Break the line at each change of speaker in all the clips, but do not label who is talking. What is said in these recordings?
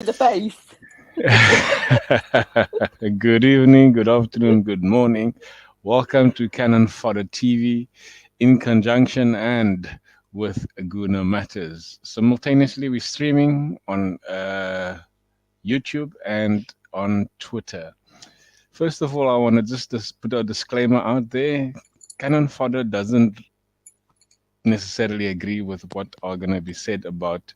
the face.
Good evening, good afternoon, good morning. Welcome to Cannon Fodder TV in conjunction and with Guna Matters. Simultaneously, we're streaming on YouTube and on Twitter. First of all, I want to just put a disclaimer out there. Cannon Fodder doesn't necessarily agree with what are going to be said about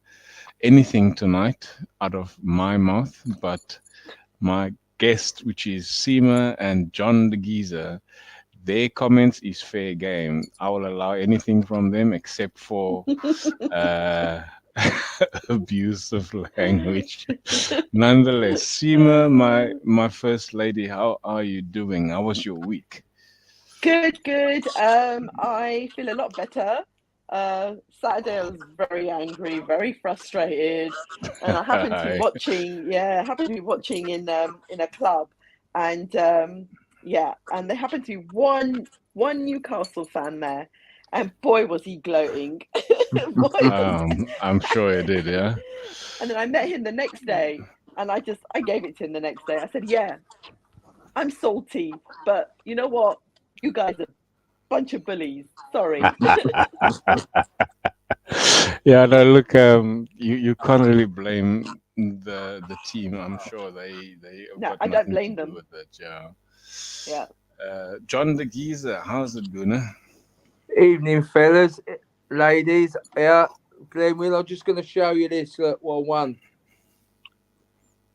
anything tonight out of my mouth, but my guest, which is Seema and John the Geezer, their comments is fair game. I will allow anything from them except for uh, abuse of language. Nonetheless, Seema, my first lady, how are you doing? How was your week?
Good, good. I feel a lot better. Saturday I was very angry, very frustrated, and I happened to be
Hi.
watching. Yeah, I happened to be watching in a club, and yeah, and there happened to be one Newcastle fan there, and boy was he gloating. Boy was,
I'm sure you did, yeah.
and then I met him the next day, and I gave it to him the next day. I said, yeah, I'm salty, but you know what? You guys are a bunch of bullies. Sorry.
Yeah, no, look, you can't really blame the team. I'm sure they have
No,
got
I don't
nothing to
blame
do
them.
with it. Yeah.
Yeah.
John the Geezer, how's it going?
Evening, fellas, ladies. Yeah, Glenn, I'm just going to show you this. Look, one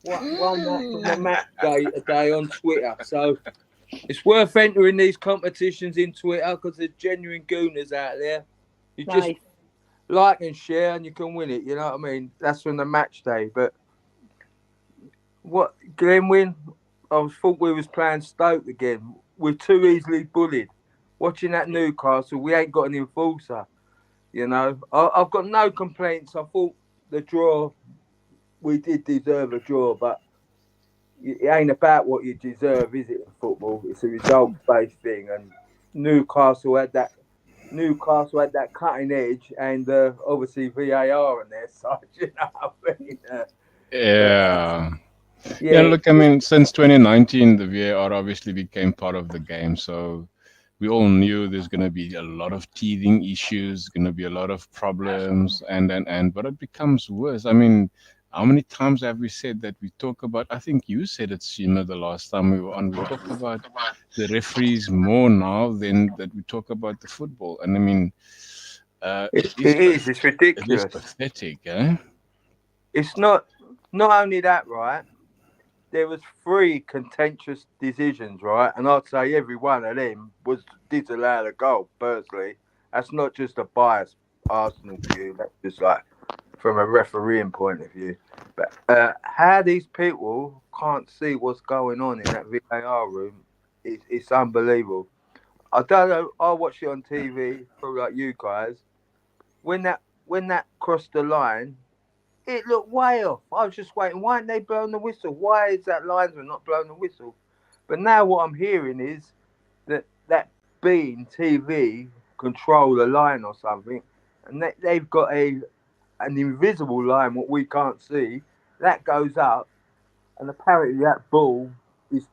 match from the
Mm,
match day today on Twitter. So it's worth entering these competitions in Twitter because there's genuine gooners out there. You just
nice.
like and share, and you can win it. You know what I mean? That's from the match day. But what, Glenwyn? Thought we was playing Stoke again. We're too easily bullied. Watching that Newcastle, we ain't got an enforcer. You know, I've got no complaints. I thought the draw, we did deserve a draw, but it ain't about what you deserve, is it? In football, it's a results-based thing, and Newcastle had that. Newcastle had that cutting edge, and obviously VAR on their side. You know what I mean? But
Yeah. Yeah,
yeah,
look, I mean, since 2019, the VAR obviously became part of the game. So we all knew there's going to be a lot of teething issues, going to be a lot of problems, but it becomes worse. I mean, how many times have we said that we talk about? I think you said it, Sheena, the last time we were on. We talk about the referees more now than that we talk about the football. And I mean,
it, it is. It's
it is
ridiculous.
pathetic, eh?
It's not only that, right? There was three contentious decisions, right? And I'd say every one of them was disallowed a goal. Personally, that's not just a biased Arsenal view. That's just like from a refereeing point of view. But how these people can't see what's going on in that VAR room, it's unbelievable. I don't know. I watched it on TV, probably like you guys. When that crossed the line, it looked way off. I was just waiting. Why aren't they blowing the whistle? Why is that linesman not blowing the whistle? But now what I'm hearing is that Bean TV control the line or something, and they've got an invisible line what we can't see that goes up, and apparently that ball is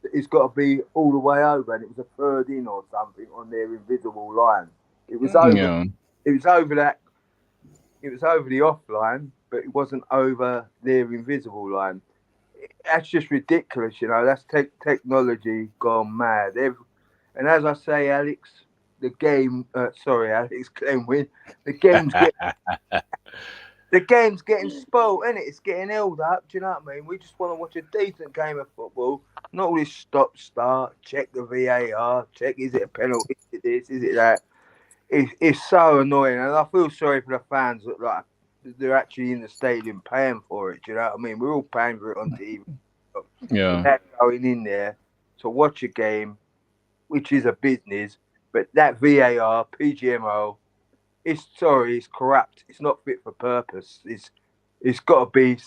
it's got to be all the way over, and it was a third in or something on their invisible line. It was over.
Yeah.
It was over that it was over the off line, but it wasn't over their invisible line. That's just ridiculous, you know. That's technology gone mad. And as I say, Alex, the game. Sorry, Alex Glenwin. The game's get the game's getting spoilt, isn't it? It's getting held up. Do you know what I mean? We just want to watch a decent game of football, not all this stop start. Check the VAR. Check is it a penalty? Is it this? Is it that? It's so annoying, and I feel sorry for the fans that like they're actually in the stadium paying for it. Do you know what I mean? We're all paying for it on TV.
Yeah.
Without going in there to watch a game, which is a business, but that VAR, PGMO, it's corrupt. It's not fit for purpose. It's got to be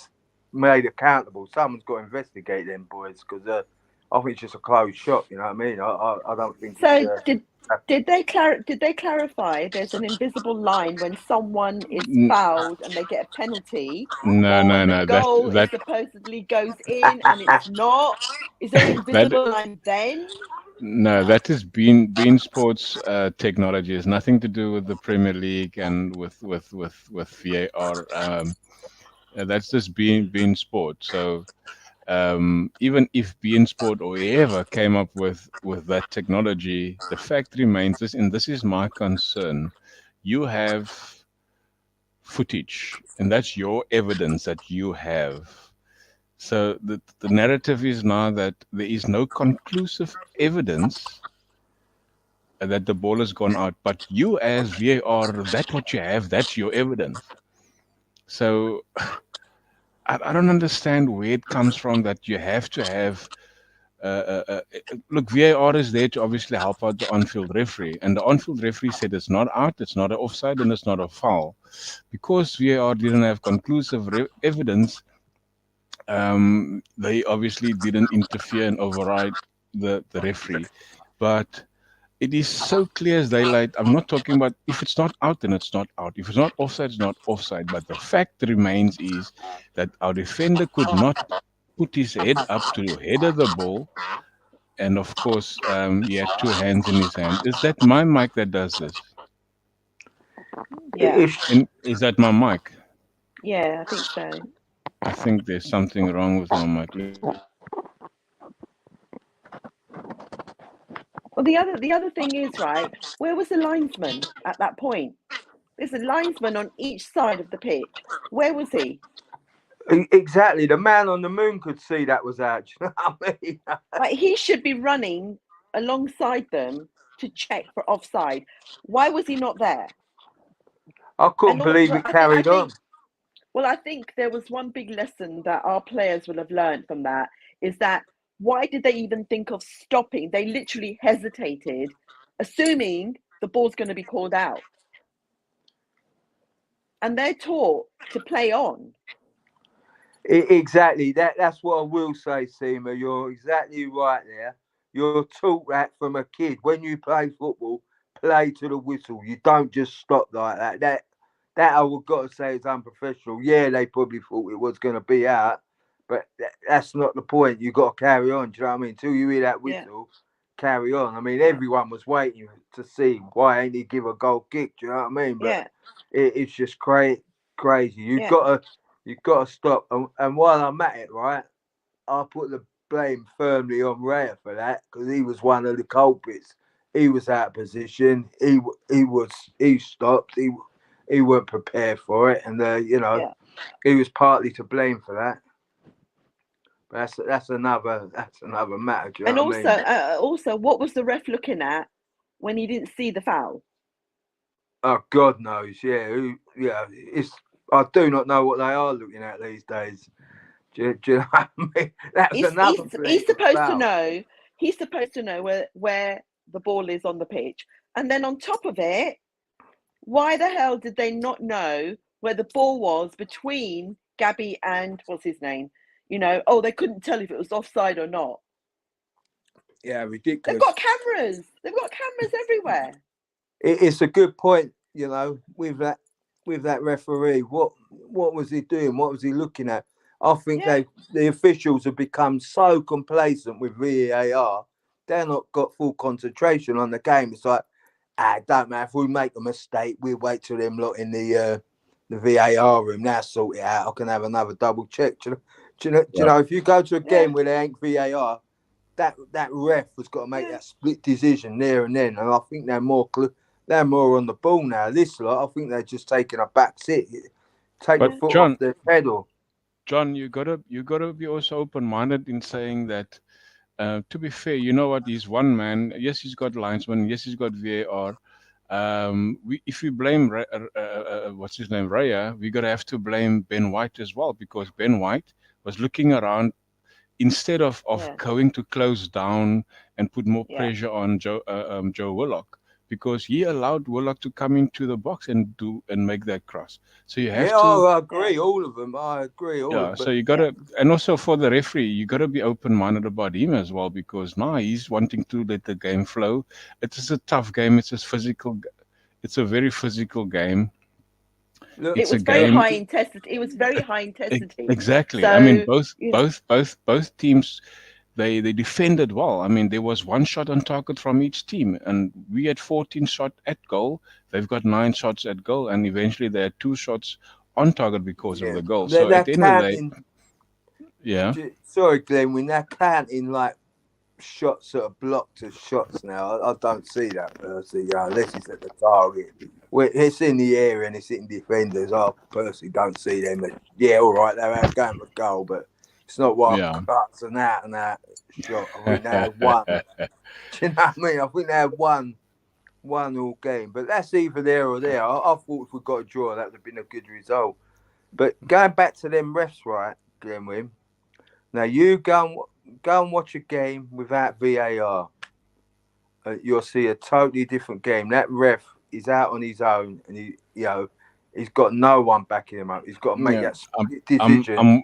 made accountable. Someone's got to investigate them boys because I think it's just a closed shop. You know what I mean? I don't think
So
it's.
did they clarify there's an invisible line when someone is fouled and they get a penalty,
No,
or
no,
the
no.
goal is
That
supposedly goes in and it's not? Is there an
that
invisible line then?
no, that is bean sports technology. It's nothing to do with the Premier League and with VAR. That's just bean sport. So even if bein sport or whoever came up with that technology, the fact remains this, and this is my concern. You have footage, and that's your evidence that you have. So the narrative is now that there is no conclusive evidence that the ball has gone out, but you as VAR, that's what you have, that's your evidence. So I don't understand where it comes from that you have to have. Look, VAR is there to obviously help out the on-field referee, and the on-field referee said it's not out, it's not an offside, and it's not a foul. Because VAR didn't have conclusive evidence, they obviously didn't interfere and override the referee. But it is so clear as daylight. I'm not talking about if it's not out, then it's not out. If it's not offside, it's not offside. But the fact remains is that our defender could not put his head up to header the ball. And of course, he had two hands in his hand. Is that my mic that does this?
Yeah,
And is that my mic?
yeah, I think so.
I think there's something wrong with my mic.
Well, the other thing is, right, where was the linesman at that point? There's a linesman on each side of the pitch. Where was he?
Exactly. The man on the moon could see that was out. You know what I mean?
Like, he should be running alongside them to check for offside. Why was he not there?
I couldn't
And
believe
also,
it carried on.
well, I think there was one big lesson that our players will have learned from that, is that why did they even think of stopping? They literally hesitated, assuming the ball's going to be called out. And they're taught to play on.
Exactly. That's what I will say, Seema. You're exactly right there. You're taught that from a kid. When you play football, play to the whistle. You don't just stop like that. That I would got to say is unprofessional. Yeah, they probably thought it was going to be out, but that's not the point. You got to carry on. Do you know what I mean? Until you hear that whistle, carry on. I mean, everyone was waiting to see why ain't he give a goal kick. Do you know what I mean? But it's just crazy. You've got to stop. And while I'm at it, right, I'll put the blame firmly on Raya for that, because he was one of the culprits. He was out of position. He stopped. He weren't prepared for it, and he was partly to blame for that. But that's another matter. Do you know what I mean?
Also, what was the ref looking at when he didn't see the foul?
Oh, God knows. Yeah, I do not know what they are looking at these days. Do you know what I mean? That's another thing.
He's supposed to know. He's supposed to know where the ball is on the pitch, and then on top of it, why the hell did they not know where the ball was between Gabby and what's his name? They couldn't tell if it was offside or not.
Yeah, ridiculous.
They've got cameras. They've got cameras everywhere.
It's a good point, with that referee. What was he doing? What was he looking at? I think the officials have become so complacent with VAR. They're not got full concentration on the game. It's like, it don't matter if we make a mistake. We'll wait till them lot in the VAR room. Now sort it out. I can have another double check. Do you know? If you go to a game where they ain't VAR, that ref has got to make that split decision there and then. And I think they're more on the ball now. This lot, I think they're just taking a back seat, take the foot off their pedal.
John, you gotta be also open-minded in saying that. To be fair, you know what? He's one man. Yes, he's got linesman. Yes, he's got VAR. If we blame what's his name, Raya, we gotta have to blame Ben White as well, because Ben White was looking around instead of going to close down and put more pressure on Joe Willock, because he allowed Willock to come into the box and make that cross. So you have
Yeah,
to.
I agree. All of them. I agree. All of
Yeah,
them.
so
But
you gotta, and also for the referee, you gotta be open-minded about him as well, because now he's wanting to let the game flow. It is a tough game. It's a physical. It's a very physical game.
look,
It
It's a
was very
game.
high intensity. It was very high intensity.
Exactly. I mean,
So
both teams, they defended well. I mean, there was one shot on target from each team, and we had 14 shots at goal. They've got 9 shots at goal, and eventually they had 2 shots on target because of
yeah,
the goal. So at
they're
the end of the day,
counting.
yeah,
Sorry, Glenn. When they're counting like shots that are blocked as shots now, I don't see that personally. Unless it's at the target. Where it's in the area and it's hitting defenders, I personally don't see them. Yeah, all right, they're going for goal, but it's not what
yeah,
cuts and that shot. I think they had one. Do you know what I mean? I think they had one all game, but that's either there or there. I thought if we got a draw, that would have been a good result. But going back to them refs, right, Glenn Wim. Now you go and watch a game without VAR. You'll see a totally different game. That ref is out on his own, and he's got no one backing him up. He's got to make
yeah.
that
I'm,
split
I'm,
decision.
I'm,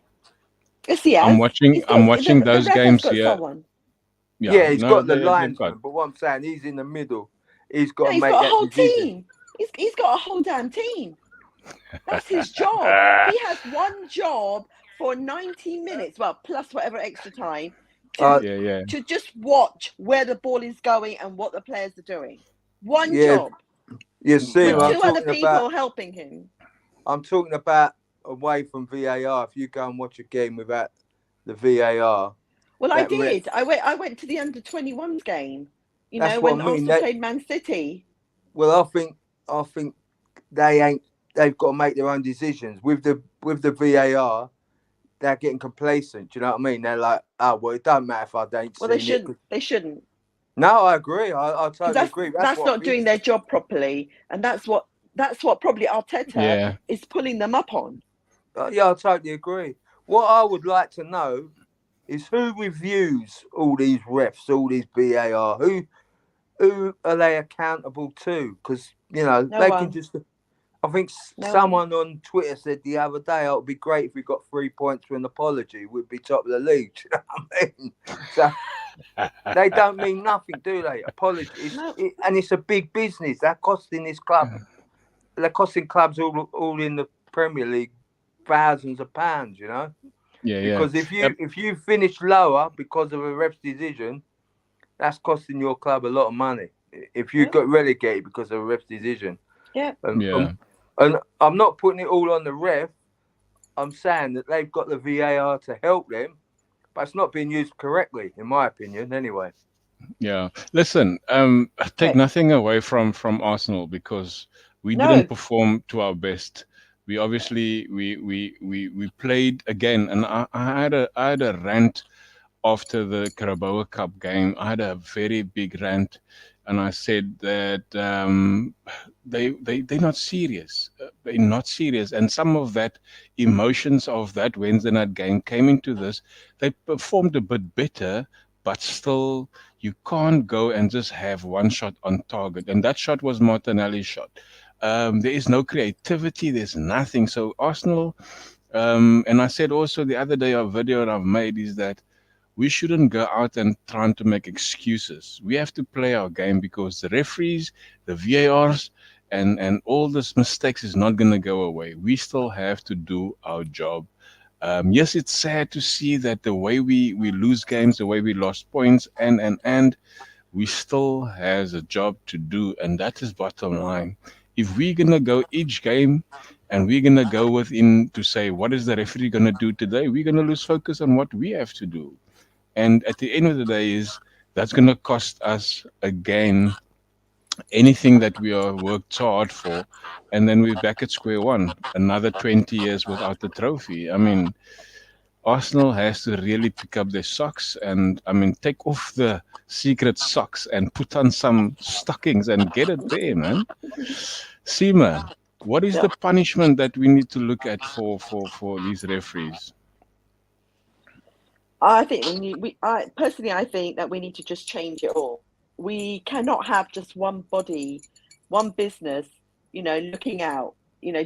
yes, he
I'm
has.
watching.
He's
I'm
got
watching
the
those
ref has
games
got
here.
someone.
Yeah,
Yeah, he's
no,
got the
they've got.
linesman, but what I'm saying, he's in the middle. He's got
No,
to
he's
make
got a
that
whole
decision.
team. He's got a whole damn team. That's his job. He has one job for 90 minutes, well, plus whatever extra time,
Uh,
Yeah.
to just watch where the ball is going and what the players are doing. One
yeah,
job
you see,
with
Yeah.
I'm
2 other
talking
people
about.
helping him.
I'm talking about away from VAR. If you go and watch a game without the VAR,
Well, I
that ref.
did. I went to the under-21s game,
That's what
when
I mean.
Arsenal played Man City.
Well, I think they ain't. They've got to make their own decisions with the VAR. They're getting complacent. Do you know what I mean? They're like, oh well, it don't matter if I don't
Well,
see it.
they shouldn't.
No, I agree. I
Because
totally agree.
that's
What I
not
think.
doing their job properly, and that's what probably Arteta
Yeah.
is pulling them up on.
Yeah, I totally agree. What I would like to know is who reviews all these refs, all these VAR. Who are they accountable to? Because
No
they can
one.
just. I think
No
someone on Twitter said the other day, "Oh, it'd be great if we got 3 points for an apology. We'd be top of the league." Do you know what I mean? So they don't mean nothing, do they? Apologies,
No.
and it's a big business. They're costing this club. They're costing clubs all in the Premier League thousands of pounds.
Yeah.
Because if you finish lower because of a ref's decision, that's costing your club a lot of money. If you got relegated because of a ref's decision.
Yeah.
And I'm not putting it all on the ref. I'm saying that they've got the VAR to help them, but it's not being used correctly, in my opinion, anyway.
Yeah. Listen, take nothing away from Arsenal, because we didn't perform to our best. We obviously we played again, and I had a rant after the Carabao Cup game. I had a very big rant, and I said that they're not serious. They're not serious, and some of that emotions of that Wednesday night game came into this. They performed a bit better, but still, you can't go and just have one shot on target, and that shot was Martinelli's shot. There is no creativity. There's nothing. So Arsenal, and I said also the other day, a video I've made is that we shouldn't go out and trying to make excuses. We have to play our game, because the referees, the VARs, and all these mistakes is not going to go away. We still have to do our job. Yes, it's sad to see that the way we lose games, the way we lost points, and we still has a job to do, and that is bottom line. If we're gonna go each game and we're gonna go within to say what is the referee gonna do today, we're gonna lose focus on what we have to do. And at the end of the day, is that's gonna cost us again anything that we are worked so hard for, and then we're back at square one, another 20 years without the trophy. I mean, Arsenal has to really pick up their socks and, I mean, take off the secret socks and put on some stockings and get it there, man. Seema, what is the punishment that we need to look at for these referees?
I think I personally think that we need to just change it all. we cannot have just one body, one business, looking out,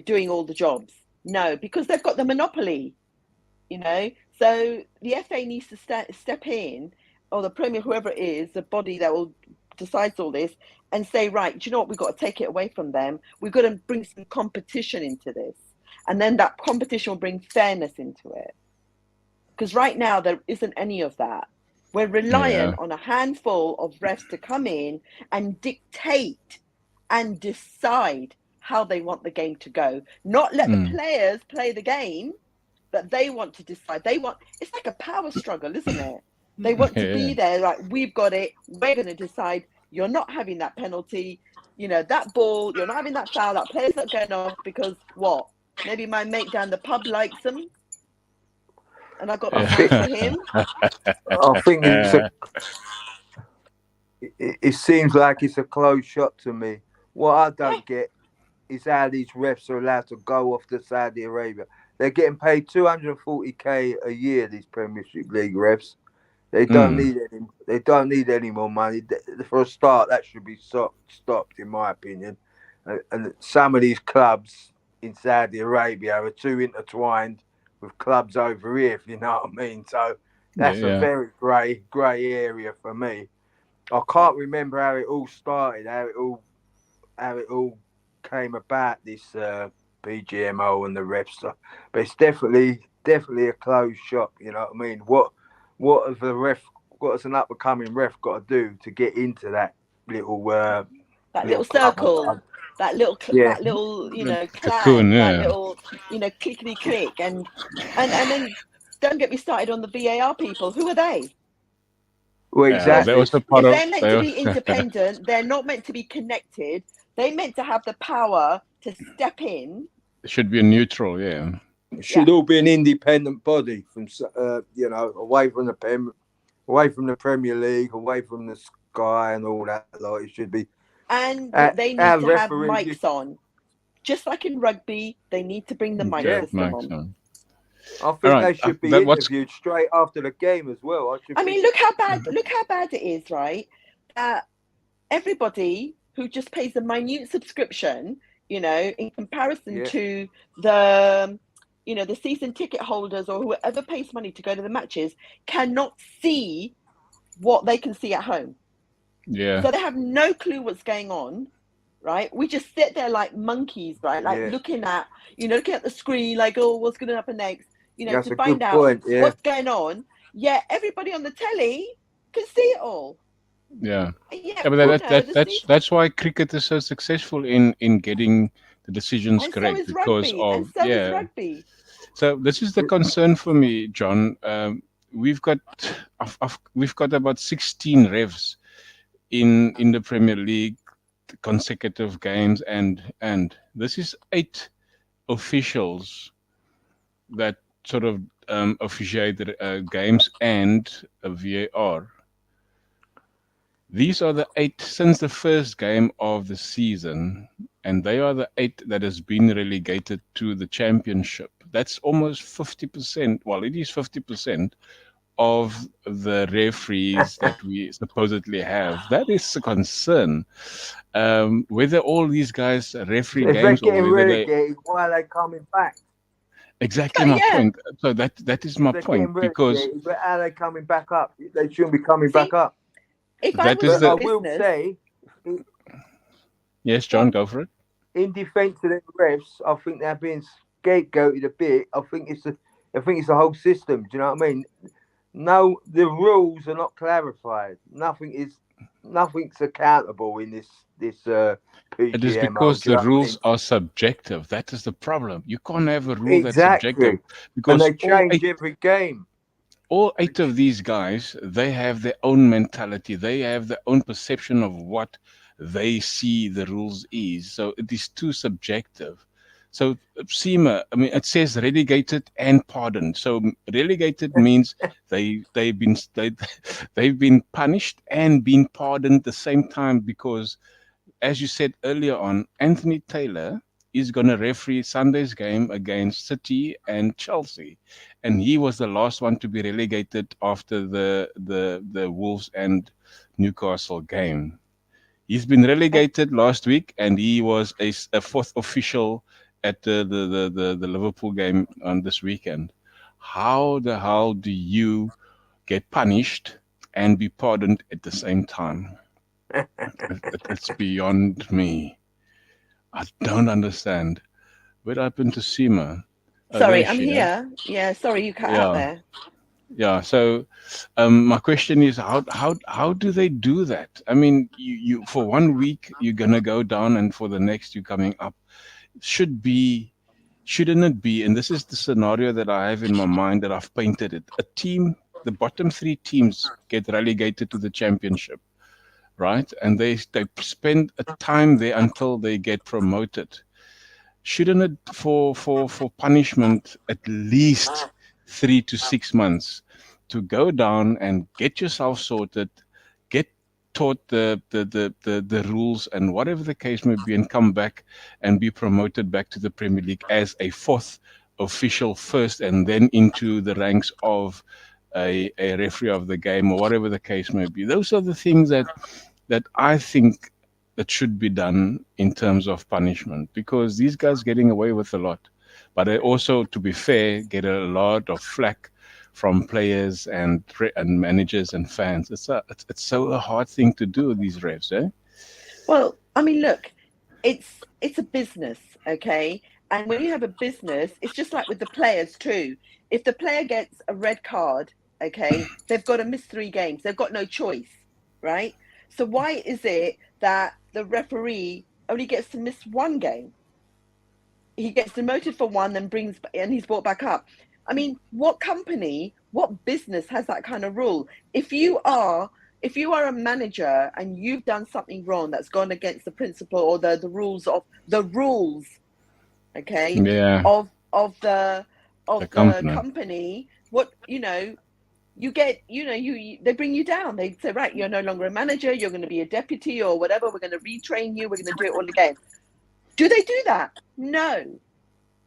doing all the jobs. No, because they've got the monopoly, So the FA needs to step in, or the Premier, whoever it is, the body that will decides all this, and say, right, do you know what? We've got to take it away from them. We've got to bring some competition into this. And then that competition will bring fairness into it. Because right now, there isn't any of that. We're reliant on a handful of refs to come in and dictate and decide how they want the game to go. Not let the players play the game that they want to decide. It's like a power struggle, isn't it? They want to be there, like, we've got it, we're going to decide, you're not having that penalty, that ball, you're not having that foul, that player's not going off because what? Maybe my mate down the pub likes them and I got the hand for him.
I think it seems like it's a close shot to me. What I don't get is how these refs are allowed to go off to Saudi Arabia. They're getting paid 240k a year, these Premiership League refs. They don't need any. They don't need any more money. For a start, that should be stopped, in my opinion. And some of these clubs in Saudi Arabia are too intertwined with clubs over here, if you know what I mean. So that's a very grey area for me. I can't remember how it all started, how it all came about, this PGMO and the refs stuff. But it's definitely a closed shop. You know what I mean? What has an up and coming ref got to do to get into that little
little circle, that little clan,
cocoon,
that little clickety click, and then don't get me started on the VAR people. Who are they?
Well, exactly.
If
they're meant to be independent, they're not meant to be connected. They're meant to have the power to step in.
It should be a neutral,
It should all be an independent body from, away from the Premier League, away from the Sky and all that. Like, it should be.
And they need to have mics on, just like in rugby. They need to bring the mic system on.
I think they should be interviewed straight after the game as well.
I mean, look how bad it is, right? Everybody who just pays a minute subscription, in comparison to the the season ticket holders or whoever pays money to go to the matches, cannot see what they can see at home.
Yeah.
So they have no clue what's going on, right? We just sit there like monkeys, right? Like looking at the screen, like, oh, what's going to happen next? To find out what's going on. Yeah, everybody on the telly can see it all.
That's why cricket is so successful in getting the decisions correct, because of
rugby.
So this is the concern for me, John. We've got about 16 refs in the Premier League, consecutive games, and this is 8 officials that sort of officiate the games and a VAR. These are the 8 since the first game of the season, and they are the 8 that has been relegated to the Championship. That's almost 50%. Well, it is 50% of the referees that we supposedly have. That is a concern. Whether all these guys referee games or whether
why are they coming back?
Exactly my point. So that is my point, because
but how are they coming back up? They shouldn't be coming back up.
If I will
say,
yes, John, go for it.
In defence of the refs, I think they're being scapegoated a bit. I think it's the whole system. Do you know what I mean? No, the rules are not clarified. Nothing's accountable in this PGM.
It is because the rules are subjective. That is the problem. You can't have a rule that's subjective, because
they change every game.
All 8 of these guys, they have their own mentality. They have their own perception of what they see the rules is. So it is too subjective. So SEMA, I mean, it says relegated and pardoned. So relegated means they've been punished and been pardoned at the same time, because, as you said earlier on, Anthony Taylor is going to referee Sunday's game against City and Chelsea, and he was the last one to be relegated after the Wolves and Newcastle game. He's been relegated last week, and he was a fourth official at the Liverpool game on this weekend. How the hell do you get punished and be pardoned at the same time? It's beyond me. I don't understand. What happened to Seema? Oh,
Sorry,
there
I'm
she is.
here. Yeah, sorry you cut out
Yeah,
there.
yeah. So, my question is, how do they do that? I mean, you for 1 week you're gonna go down, and for the next you're coming up. Shouldn't it be? And this is the scenario that I have in my mind that I've painted it. A team, the bottom three teams get relegated to the championship, right? And they spend a time there until they get promoted. Shouldn't it for punishment at least 3 to 6 months to go down and get yourself sorted, get taught the rules and whatever the case may be, and come back and be promoted back to the Premier League as a fourth official first, and then into the ranks of a referee of the game or whatever the case may be. Those are the things that I think that should be done in terms of punishment, because these guys getting away with a lot, but they also, to be fair, get a lot of flack from players and managers and fans. It's so a hard thing to do, these refs, eh?
Well, I mean, look, it's a business, okay? And when you have a business, it's just like with the players too. If the player gets a red card, okay, they've got to miss 3 games. They've got no choice, right? So why is it that the referee only gets to miss 1 game? He gets demoted for 1, then and he's brought back up. I mean, what company, what business has that kind of rule? If you are a manager and you've done something wrong that's gone against the principle or the rules, okay,
Yeah,
of the
company.
company, what you get, they bring you down. They say, right, you're no longer a manager, you're going to be a deputy or whatever. We're going to retrain you. We're going to do it all again. Do they do that? No.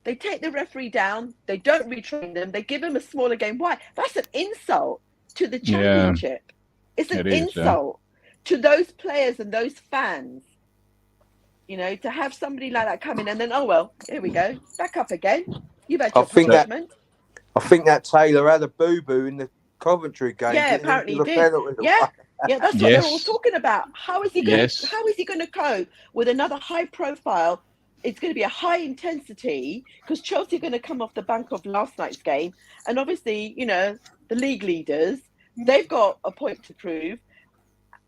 They take the referee down. They don't retrain them. They give him a smaller game. Why? That's an insult to the championship. It's an insult to those players and those fans. To have somebody like that come in and then, oh, well, here we go. Back up again. You've had your punishment.
I think that Taylor had a boo-boo in the Coventry game.
Yeah, apparently he did. Yeah, that's what they're all talking about. How is he going to cope with another high profile? It's going to be a high intensity because Chelsea are going to come off the bank of last night's game. And obviously, the league leaders, they've got a point to prove.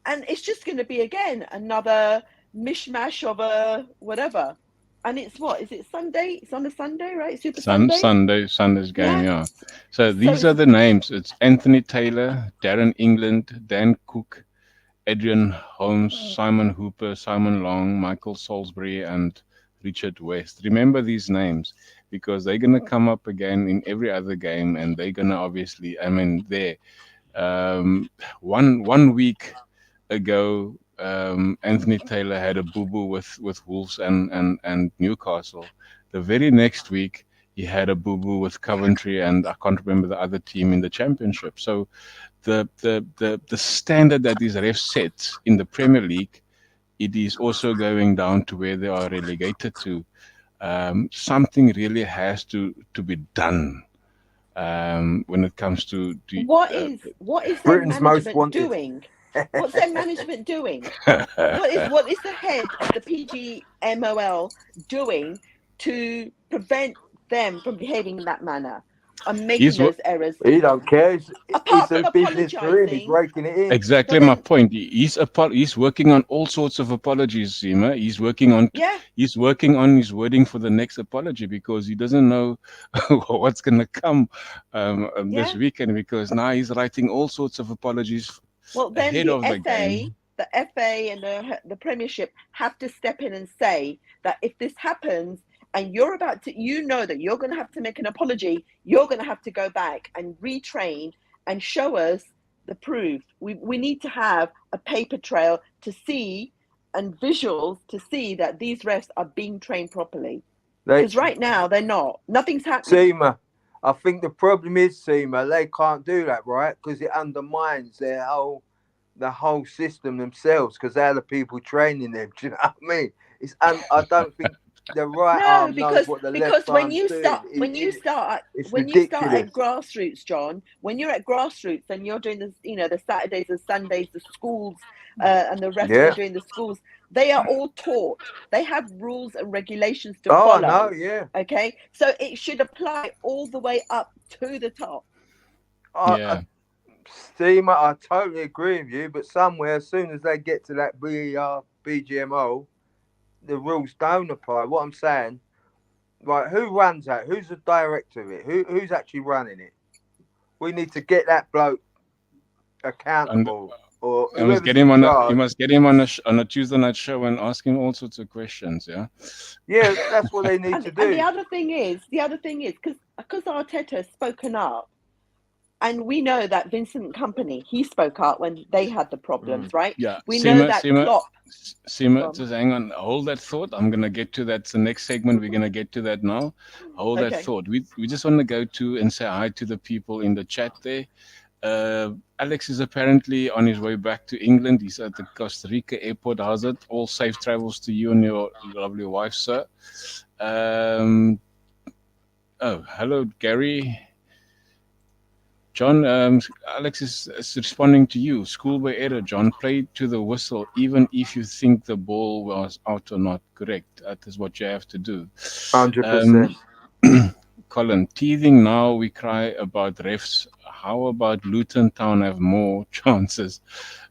And it's just going to be, again, another mishmash of a whatever. And it's what? Is it Sunday? It's on a Sunday, right?
Sunday's game, yeah. So these are the names. It's Anthony Taylor, Darren England, Dan Cook, Adrian Holmes, Simon Hooper, Simon Long, Michael Salisbury, and Richard West. Remember these names because they're going to come up again in every other game, and they're going to obviously, one week ago, Anthony Taylor had a boo-boo with Wolves and Newcastle. The very next week, he had a boo-boo with Coventry, and I can't remember the other team in the championship. So the standard that these refs set in the Premier League, it is also going down to where they are relegated to. Something really has to be done when it comes to
what is their management doing? What's their management doing? What is the head of the PGMOL doing to prevent them from behaving in that manner and making those errors?
He don't care. It's a business for him. He's raking it in.
Exactly my point. He's working on all sorts of apologies, Seema. He's working on his wording for the next apology because he doesn't know what's going to come this weekend, because now he's writing all sorts of apologies.
Well, then the FA and the Premiership have to step in and say that if this happens and you're about to, that you're going to have to make an apology, you're going to have to go back and retrain and show us the proof. We need to have a paper trail to see and visuals to see that these refs are being trained properly. Because right now they're not. Nothing's happening.
Seema, I think the problem is, Seema, they can't do that, right? Because it undermines their whole the whole system themselves, because they're the people training them. Do you know what I mean? I don't think the right
No,
arm knows what the left
when
arm's
you
doing.
start
It's
when you start
ridiculous.
at grassroots, John, when you're at grassroots and you're doing the the Saturdays and Sundays, the schools, and the refs are
Yeah.
doing the schools, they are all taught. They have rules and regulations to
Oh
follow.
no, yeah.
Okay, so it should apply all the way up to the top.
I see, mate, I totally agree with you. But somewhere, as soon as they get to that VAR, BGMO, the rules don't apply. What I'm saying, right? Who runs that? Who's the director of it? Who's actually running it? We need to get that bloke accountable, or
You must
whoever's
get him
in
on
charge.
you must get him on a Tuesday night show and ask him all sorts of questions. Yeah.
Yeah, that's what they need to do.
And the other thing is, because Arteta has spoken up, and we know that Vincent Company, he spoke up when they had the problems, right?
Yeah.
We know that Klopp.
Seema, just hang on, hold that thought. I'm gonna get to that. It's the next segment. We're gonna get to that now. Hold that thought. We just want to go to and say hi to the people in the chat there. Alex is apparently on his way back to England. He's at the Costa Rica airport. How's it? All safe travels to you and your lovely wife, sir. Oh, hello, Gary. John, Alex is responding to you. Schoolboy error, John. Play to the whistle, even if you think the ball was out or not. Correct. That is what you have to do.
100%.
Colin, teething now, we cry about refs. How about Luton Town have more chances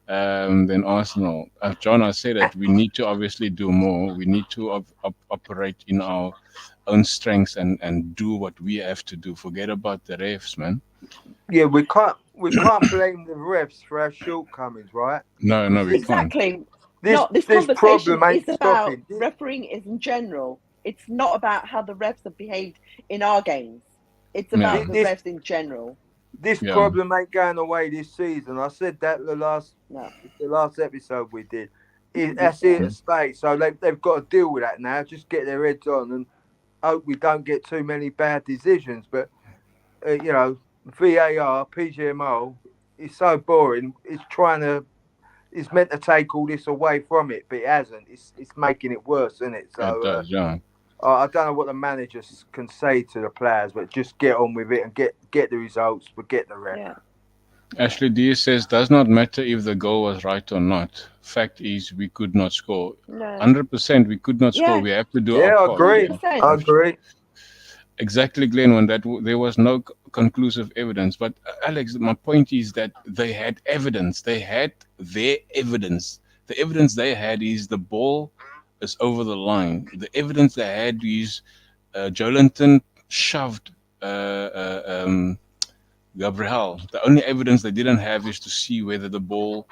than Arsenal? John, I say that we need to obviously do more. We need to operate in our own strengths and do what we have to do. Forget about the refs, man.
Yeah, we can't blame the refs for our shortcomings, right?
No, we can't.
Exactly.
This
conversation
problem ain't
is about
stopping.
refereeing is in general. It's not about how the refs have behaved in our games. It's about the refs in general.
This problem ain't going away this season. I said that the last episode we did. That's here to stay. So they've got to deal with that now. Just get their heads on and hope we don't get too many bad decisions. But VAR, PGMO is so boring. It's meant to take all this away from it, but it hasn't. It's making it worse, isn't it? So
it does, yeah.
I don't know what the managers can say to the players, but just get on with it and get the results, but get the rep.
Yeah.
Ashley D says, does not matter if the goal was right or not. Fact is, we could not score.
No.
100% we could not score. We have to do our part.
I agree.
Exactly, Glenn, when there was no conclusive evidence. But Alex, my point is that they had evidence. They had their evidence. The evidence they had is the ball is over the line. The evidence they had is Joelinton shoved Gabriel. The only evidence they didn't have is to see whether the ball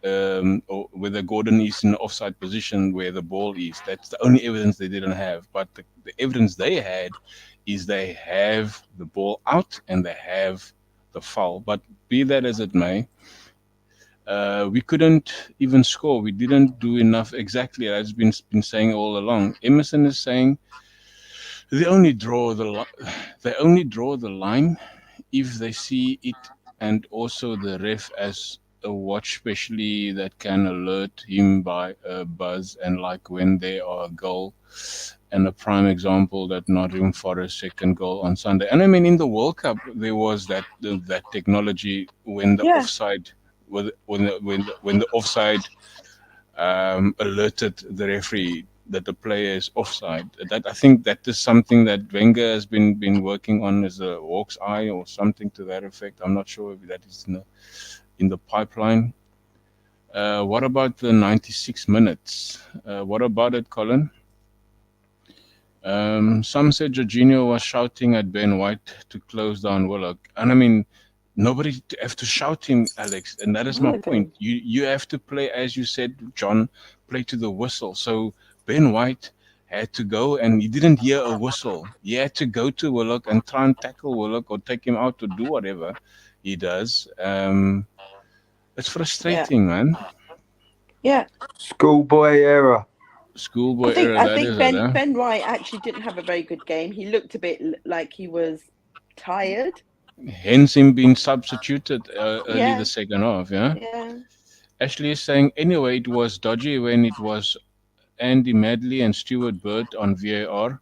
or whether Gordon is in the offside position where the ball is. That's the only evidence they didn't have. But the evidence they had is they have the ball out and they have the foul. But be that as it may, we couldn't even score. We didn't do enough. Exactly, as been saying all along. Emerson is saying they only draw the line if they see it, and also the ref as a watch, especially that can alert him by a buzz, and like when there are a goal. And a prime example that Nottingham Forest second goal on Sunday. And I mean, in the World Cup, there was that technology when the offside, when the offside alerted the referee that the player is offside. That I think that is something that Wenger has been working on as a hawk's eye or something to that effect. I'm not sure if that is in the pipeline. What about the 96 minutes? What about it, Colin? Some said Jorginho was shouting at Ben White to close down Willock. And I mean, nobody have to shout him, Alex. And that is my point. You have to play, as you said, John, play to the whistle. So Ben White had to go and he didn't hear a whistle. He had to go to Willock and try and tackle Willock or take him out to do whatever he does. It's frustrating, man.
Yeah.
Schoolboy error.
I think Ben White actually didn't have a very good game. He looked a bit like he was tired.
Hence him being substituted early the second half, yeah?
Yeah.
Ashley is saying, anyway, it was dodgy when it was Andy Medley and Stuart Bird on VAR.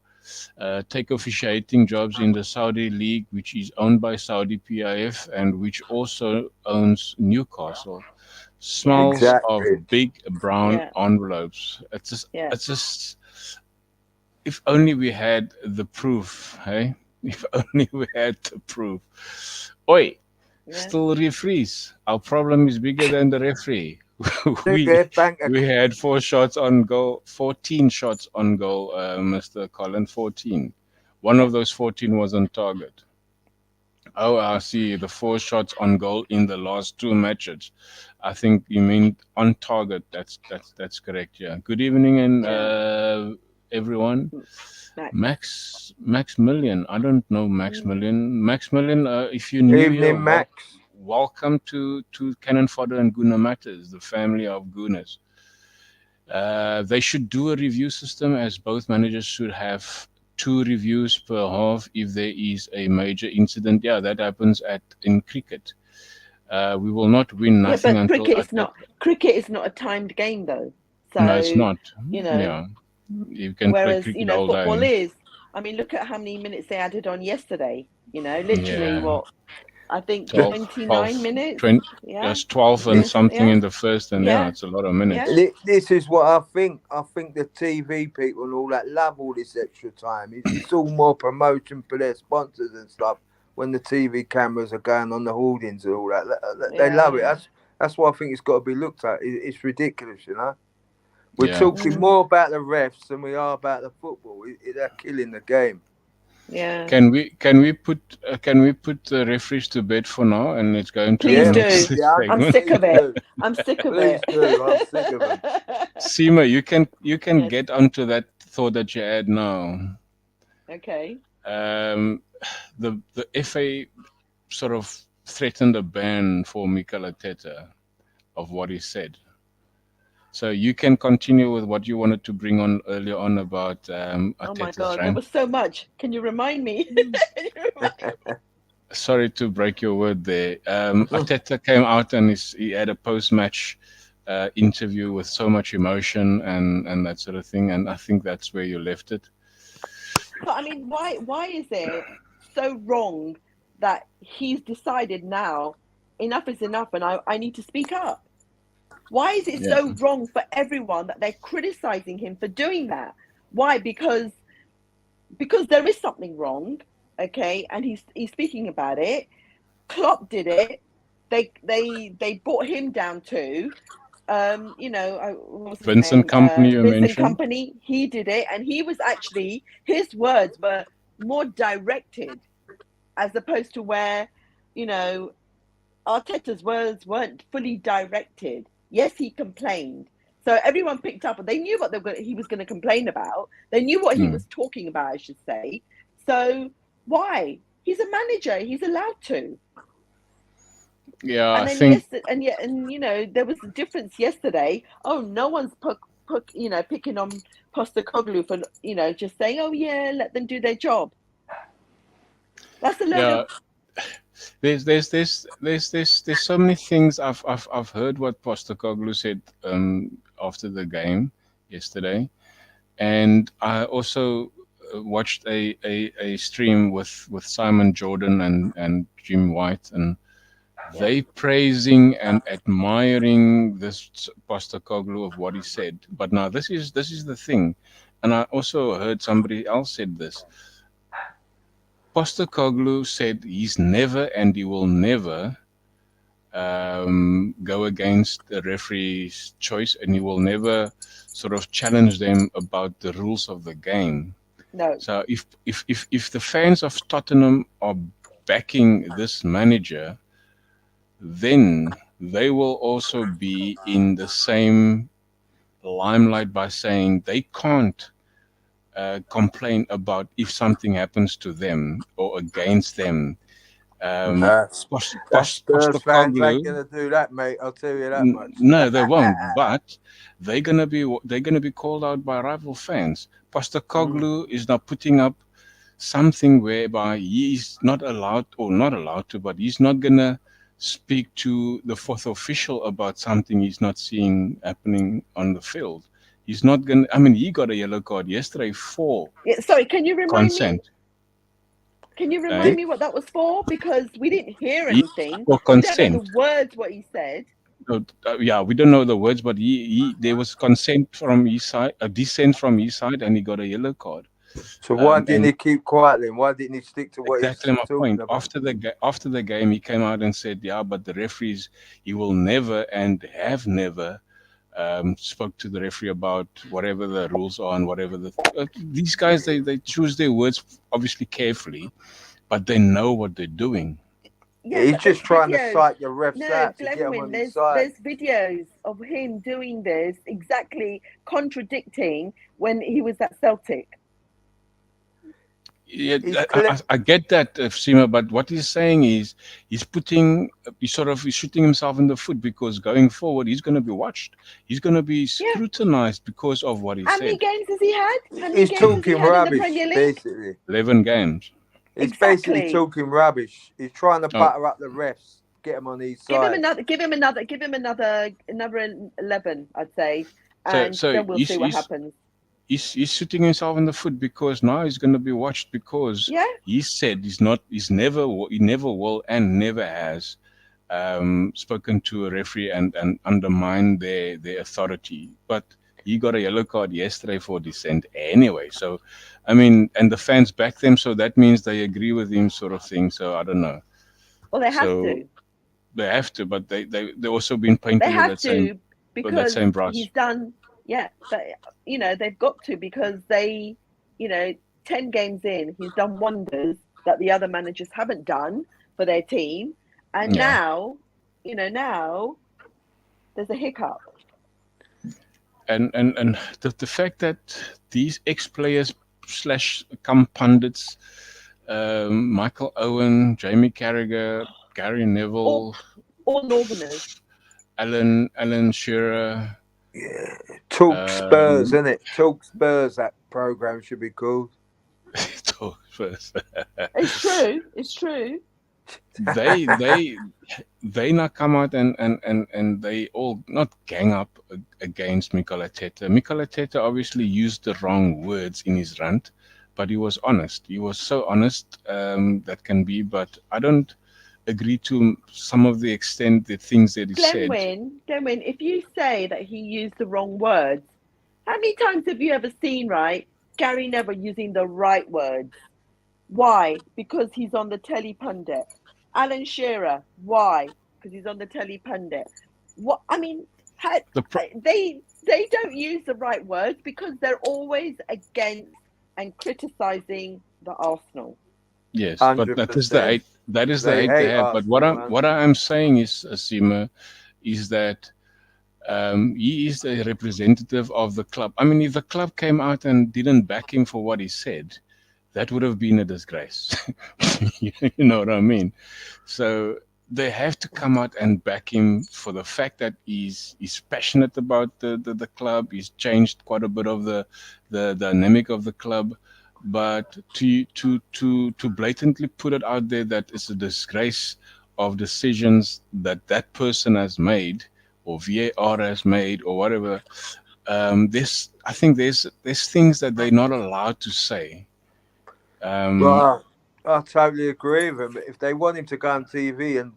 Take officiating jobs in the Saudi League, which is owned by Saudi PIF and which also owns Newcastle.
Yeah,
Smells of
Exactly.
big brown
yeah,
envelopes.
yeah,
It's just, if only we had the proof, hey? If only we had the proof. Oi,
yeah.
still referees. Our problem is bigger than the referee. we
Nuclear bank
we had 4 shots on goal, 14 shots on goal, Mr. Colin, 14. One
Yeah.
of those 14 was on target. Oh, I see. The 4 shots on goal in the last 2 matches. I think you mean on target. That's correct. Yeah. Good evening and
Yeah.
everyone.
Max.
Max Million. I don't know Max
Mm.
Million. Max Million. If you're new here,
evening, Max.
welcome to Cannon Fodder and Guna Matters, the family of Gunas. They should do a review system, as both managers should have 2 reviews per half if there is a major incident. Yeah, that happens in cricket. We will not win
Yeah,
nothing
but
until
cricket is not a timed game though.
no, it's
So,
not.
you know,
Yeah, you can play
whereas,
cricket all
football
day.
is. I mean, look at how many minutes they added on yesterday. Literally
Yeah,
what, I think
12,
29
12,
minutes.
20,
Yeah.
yes, 12 and
20,
something
yeah.
in the first, and yeah,
Yeah.
it's a lot of minutes.
Yeah.
This is what I think. I think the TV people and all that love all this extra time. It's all more promotion for their sponsors and stuff. When the TV cameras are going on the hoardings and all that, they love it.
Yeah.
That's why I think it's got to be looked at. It's ridiculous, you know. We're
Yeah.
talking
Mm,
more about the refs than we are about the football. They're killing the game.
yeah.
Can we put the referees to bed for now, and let's go into the
Please
Yeah,
next
do.
please, yeah,
I'm
segment?
sick
please
of it.
do.
I'm sick of
Please
it.
do. I'm sick of them.
Seema, you can
Yes.
get onto that thought that you had now.
Okay.
Um, the FA sort of threatened a ban for Mikel Arteta of what he said. So you can continue with what you wanted to bring on earlier on about
Oh my
Arteta's
God, there
rant.
was so much. Can you remind me? Can you remind me?
Sorry to break your word there. Arteta came out and he had a post-match interview with so much emotion and that sort of thing, and I think that's where you left it.
But I mean, why is it so wrong that he's decided now enough is enough and I need to speak up? Why is it
Yeah.
so wrong for everyone that they're criticizing him for doing that? Why? Because there is something wrong, okay, and he's speaking about it. Klopp did it. They brought him down too. What was his
Vincent
name?
Company you
Vincent
mentioned.
Company. He did it, and he was actually his words were more directed as opposed to where, you know, Arteta's words weren't fully directed. Yes, he complained. So everyone picked up, and they knew what he was going to complain about. They knew what he
Mm.
was talking about, I should say. So why? He's a manager. He's allowed to.
Yeah, I
And then
think
yes, and yet, and there was a difference yesterday. Oh, no one's picking on Postecoglou for just saying, oh yeah, let them do their job. That's a load
yeah,
of
there's so many things I've heard what Postecoglou said after the game yesterday, and I also watched a stream with Simon Jordan and Jim White, and
yeah.
they praising and admiring this Postecoglou of what he said. But now this is the thing, and I also heard somebody else said this. Postecoglou said he's never and he will never go against the referee's choice, and he will never sort of challenge them about the rules of the game.
No,
So if the fans of Tottenham are backing this manager, then they will also be in the same limelight by saying they can't complain about if something happens to them or against them. Um,
Nah, that Spurs fans ain't
Postecoglou,
gonna do that, mate. I'll tell you that much.
no, they won't. But they're gonna be called out by rival fans.
Mm.
Postecoglou is now putting up something whereby he's not allowed, or not allowed to, but he's not gonna speak to the fourth official about something he's not seeing happening on the field. He's not going to, I mean, he got a yellow card yesterday for
Sorry, can you remind me?
consent.
Can you
Eh?
remind me what that was for? Because we didn't hear
He
anything.
for
We don't know
consent.
the words what he said.
No, yeah, we don't know the words, but there was consent from his side, a dissent from his side, and he got a yellow card.
So why
And
didn't he keep quiet then? Why didn't he stick to what
exactly
he's
my
talking
point.
about?
After the game, he came out and said, "Yeah, but the referees, he will never and have never spoke to the referee about whatever the rules are and whatever these guys they choose their words obviously carefully, but they know what they're doing."
Yeah,
He's
but
just
there's
trying to
videos.
psych the refs
No,
out to get them on
Glenwyn,
his side.
there's videos of him doing this exactly contradicting when he was at Celtic.
Yeah, I get that, Sima, but what he's saying is he's shooting himself in the foot, because going forward he's going to be watched. He's going to be scrutinized because of what he
How many
said.
games has he had? How many
He's
games has he
talking
had in the
rubbish,
Premier League?
basically.
11 games.
He's
Exactly.
basically talking rubbish. He's trying to butter up the refs, get them on his
Give
side.
him another 11, I'd say, and
So
then we'll see what happens.
He's shooting himself in the foot, because now he's going to be watched, because he said he never will and never has spoken to a referee and undermined their authority. But he got a yellow card yesterday for dissent anyway. So, I mean, and the fans back them, so that means they agree with him, sort of thing. So I don't know.
Well, they have to.
They have to, but they also been painted with that same,
because
brush.
He's done. Yeah, but they've got to, because 10 games in, he's done wonders that the other managers haven't done for their team, and now there's a hiccup.
And the fact that these ex-players / come pundits, Michael Owen, Jamie Carragher, Gary Neville,
all Northerners,
Alan Shearer.
Yeah, Talk Spurs, isn't it? Talk Spurs. That program should be called.
Talk Spurs.
It's true.
They now come out and they all not gang up against Mikel Arteta. Mikel Arteta obviously used the wrong words in his rant, but he was honest. He was so honest that can be, but I don't agree to some of the things that he said.
Glenwyn, if you say that he used the wrong words, how many times have you ever seen, Gary Neville using the right words? Why? Because he's on the telly pundit. Alan Shearer, why? Because he's on the telly pundit. What? I mean, they don't use the right words because they're always against and criticising the Arsenal.
Yes, 100%. But that is the hate. That is the hate they have. But what I'm saying is, Asima, is that he is the representative of the club. I mean, if the club came out and didn't back him for what he said, that would have been a disgrace. You know what I mean? So they have to come out and back him for the fact that he's passionate about the club. He's changed quite a bit of the dynamic of the club. But to blatantly put it out there that it's a disgrace of decisions that person has made, or VAR has made, or whatever, I think there's things that they're not allowed to say.
Right. I totally agree with him. If they want him to go on TV and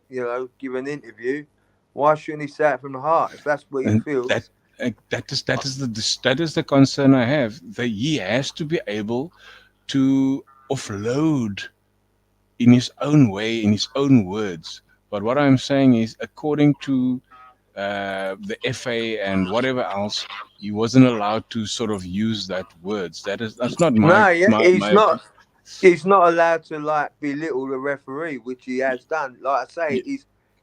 give an interview, why shouldn't he say it from the heart? If that's what he feels.
That is the concern I have. That he has to be able to offload in his own way, in his own words. But what I'm saying is, according to the FA and whatever else, he wasn't allowed to sort of use that words. That's not my.
He's not allowed to belittle the referee, which he has done. Like I say,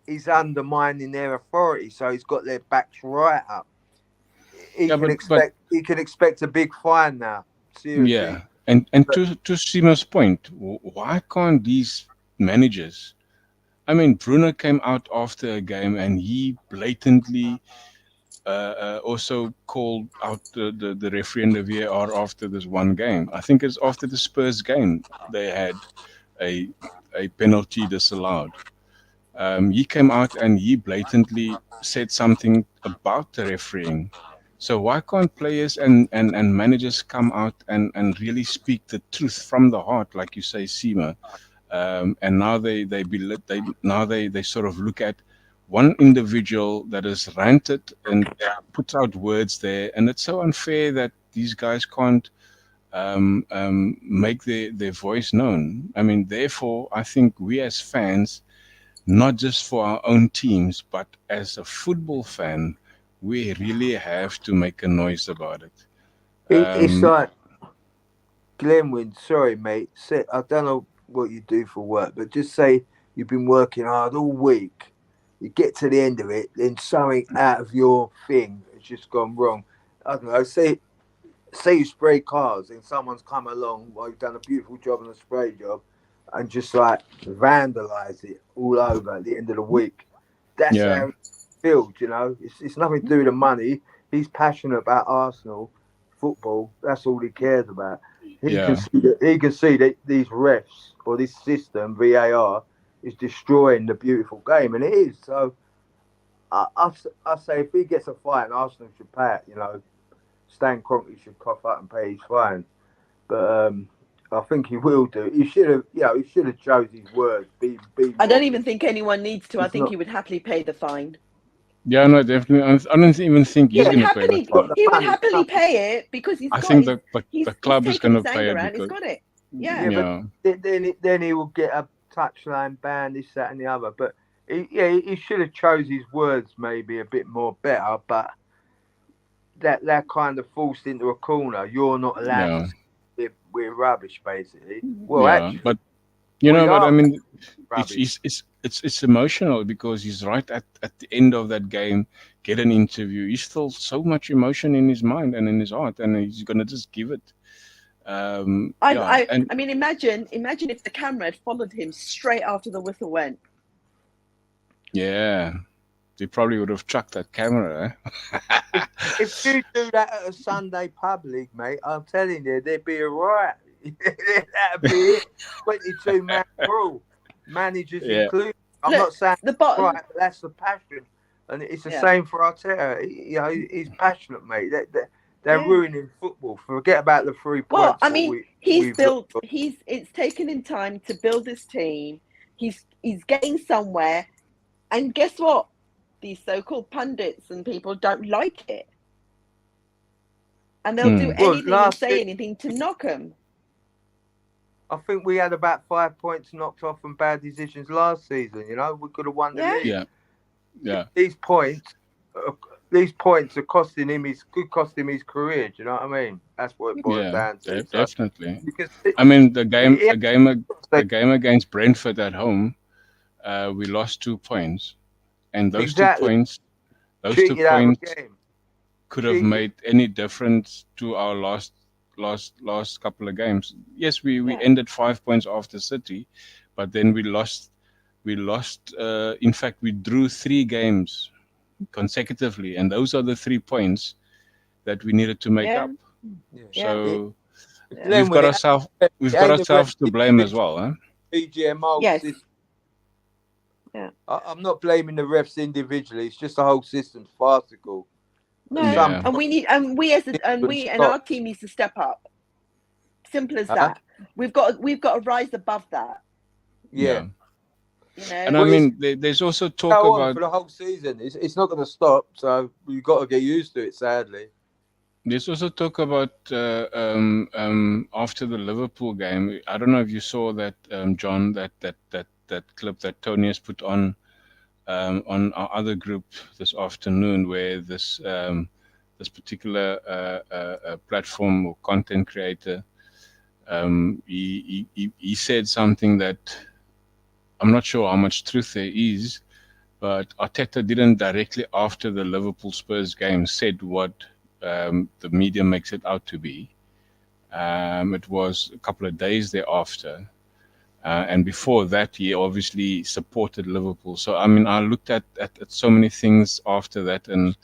he's undermining their authority, so he's got their backs right up. He can expect a big fine now. Seriously.
Yeah, and to Sima's point, why can't these managers? I mean, Bruno came out after a game and he blatantly also called out the referee and the VAR after this one game. I think it's after the Spurs game they had a penalty disallowed. He came out and he blatantly said something about the refereeing. So why can't players and managers come out and really speak the truth from the heart, like you say, Seema? And now they sort of look at one individual that is ranted and puts out words there, and it's so unfair that these guys can't make their voice known. I mean, therefore, I think we as fans, not just for our own teams, but as a football fan, we really have to make a noise about it.
It's
Um,
like Glenwyn, sorry, mate. Say, I don't know what you do for work, but just say you've been working hard all week. You get to the end of it, then something out of your thing has just gone wrong. I don't know. Say you spray cars and someone's come along while you've done a beautiful job on the spray job and just like vandalize it all over at the end of the week. That's
yeah,
how it feels, you know. It's nothing to do with the money. He's passionate about Arsenal football. That's all he cares about.
yeah,
He can see that these refs or this system VAR is destroying the beautiful game, and it is. So I say if he gets a fine, Arsenal should pay it. You know, Stan Kroenke should cough up and pay his fine. But I think he will do. He should have, he should have chose his words. Be
I
more.
don't even think anyone needs to. I
It's
think
not.
he would happily pay the fine.
yeah. No, definitely. I don't even think
He
he's
would
going to pay the
happily
Got
fine.
the
he would
money
happily
coming.
pay it because
I think the
he's
club is
taken
going
his
to pay
anger
it
out. He's
because
got it. Yeah.
Yeah, but
yeah,
then he will get a touchline ban, this, that, and the other. But he should have chose his words maybe a bit more better. But that kind of forced into a corner. You're not allowed to
yeah,
say we're rubbish, basically. Well,
yeah.
actually,
But
we
but I
are
mean,
rubbish.
it's emotional because he's right at the end of that game, get an interview. He's still so much emotion in his mind and in his heart, and he's gonna just give it. Yeah, and
I mean, imagine if the camera had followed him straight after the whistle went.
yeah, they probably would have chucked that camera.
If you do that at a Sunday pub league, mate, I'm telling you, there'd be a riot. That'd be it. 22-man rule, managers
Yeah,
included. I'm
Look,
not saying
the bottom.
right, but that's the passion, and it's the
Yeah.
same for Arteta. He's passionate, mate. They're
Yeah.
ruining football. Forget about the 3
Well,
points
I
what
mean,
we've lost.
it's taken him time to build this team. He's getting somewhere. And guess what? These so-called pundits and people don't like it. And they'll do
Hmm.
Well,
anything and
last
say
year,
anything to knock him.
I think we had about 5 points knocked off from bad decisions last season. You know, we could have won the
Yeah.
league.
Yeah, yeah,
These points, these points are costing him could cost him his career. Do you know what I mean? That's what it boils
yeah,
down to. So
definitely.
because
I mean,
he
the game against Brentford at home, we lost 2 points, and
exactly
those two
cheated out of
points
a game.
could have
Cheated.
made any difference to our last couple of games. Yes, we
Yeah.
ended 5 points after City, but then we lost. In fact, we drew 3 games consecutively, and those are the 3 points that we needed to make
Yeah.
up.
Yeah.
Yeah.
So
Yeah.
Then when it
we've got
ain't the
ourselves to blame as well, huh?
PGMO
Yes.
system.
Yeah.
I'm not blaming the refs individually. It's just the whole system's farcical.
No.
At some
Yeah,
And we need and our
stop.
team needs to step up. Simple as
Huh?
that. We've got to rise above that.
Yeah.
yeah.
You
And
know.
I
Well, it's
mean, there's also talk
go on
about
for the whole season. It's not going to stop. So we've got to get used to it. Sadly.
There's also talk about after the Liverpool game. I don't know if you saw that, John, that clip that Tony has put on our other group this afternoon, where this particular platform or content creator, he said something that I'm not sure how much truth there is, but Arteta didn't directly after the Liverpool Spurs game said what the media makes it out to be. It was a couple of days thereafter. And before that, he obviously supported Liverpool. So, I mean, I looked at so many things after that. And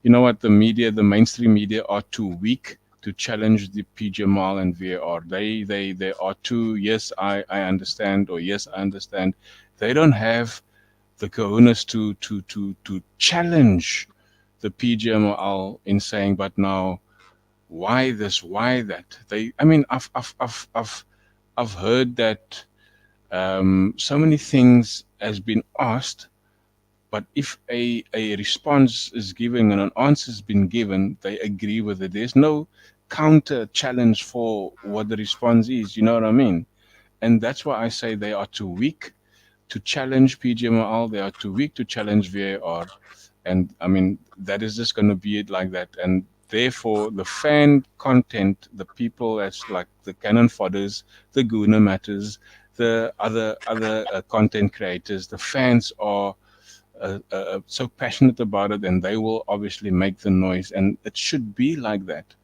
you know what? The mainstream media are too weak to challenge the PGML and VAR. They are too, yes, I understand, or yes, I understand. They don't have the cojones to challenge the PGMOL in saying, but now why this, why that? I mean, I've heard that so many things has been asked, but if a response is given and an answer has been given, they agree with it. There's no counter challenge for what the response is. You know what I mean? And that's why I say they are too weak to challenge PGMOL. They are too weak to challenge VAR. And I mean, that is just going to be it like that. And therefore, the fan content, the people that's like the cannon fodders, the Guna Matters, the other content creators, the fans are so passionate about it, and they will obviously make the noise. And it should be like that,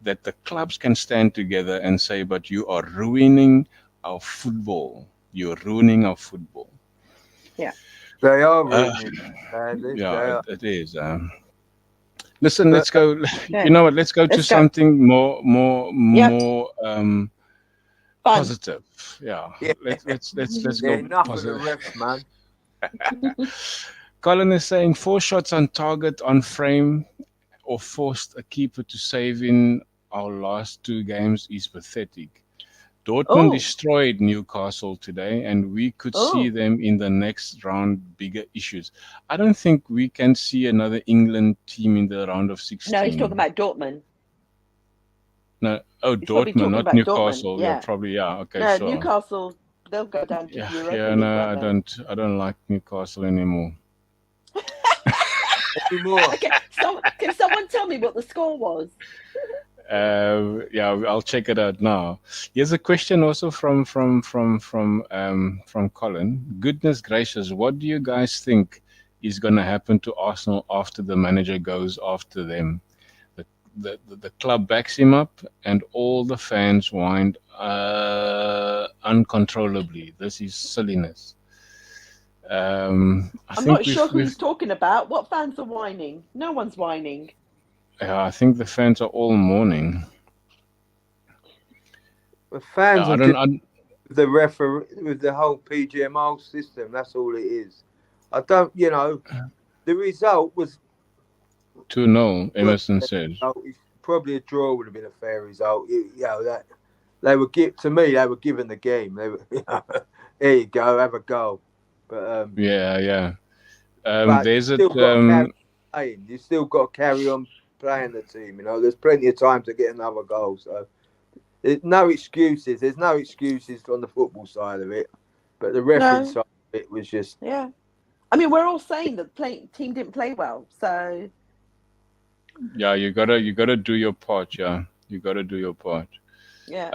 that the clubs can stand together and say, but you are ruining our football. You're ruining our football.
Yeah.
They are ruining it, sadly.
Yeah, it is. Listen,
But,
let's go.
Okay.
You know what? Let's go to
Let's go.
something more
Fun.
positive. Yeah.
Yeah.
Let's
Yeah,
go
enough
positive.
of the refs, man.
Colin is saying 4 shots on target on frame or forced a keeper to save in our last 2 games is pathetic. Dortmund
Oh.
destroyed Newcastle today, and we could see them in the next round, bigger issues. I don't think we can see another England team in the round of 16.
No, he's talking about Dortmund.
No,
He's probably
Dortmund,
talking
not
about
Newcastle.
Dortmund.
Yeah,
Yeah.
probably. Yeah, okay,
No,
sure.
Newcastle, they'll go down to
Yeah,
Europa League,
no,
won't they?
I don't like Newcastle anymore.
Anymore.
Okay, can someone tell me what the score was?
Yeah, I'll check it out now. Here's a question also from Colin. Goodness gracious, what do you guys think is going to happen to Arsenal after the manager goes after them? The club backs him up, and all the fans whined uncontrollably. This is silliness. I'm
not sure who he's talking about. What fans are whining? No one's whining.
Yeah, I think the fans are all mourning.
The fans
I
are
don't.
the referee with the whole PGMO system. That's all it is. I don't, the result was
2-0, Emerson said.
Probably a draw would have been a fair result. That they were to me they were given the game. They were, here you go, have a goal. But
yeah.
but
There's
you still got to carry on playing the team. There's plenty of time to get another goal. So there's no excuses. There's no excuses on the football side of it. But the referee side of it was just
I mean, we're all saying that the team didn't play well. So
yeah, you gotta do your part. Yeah, you gotta do your part.
Yeah.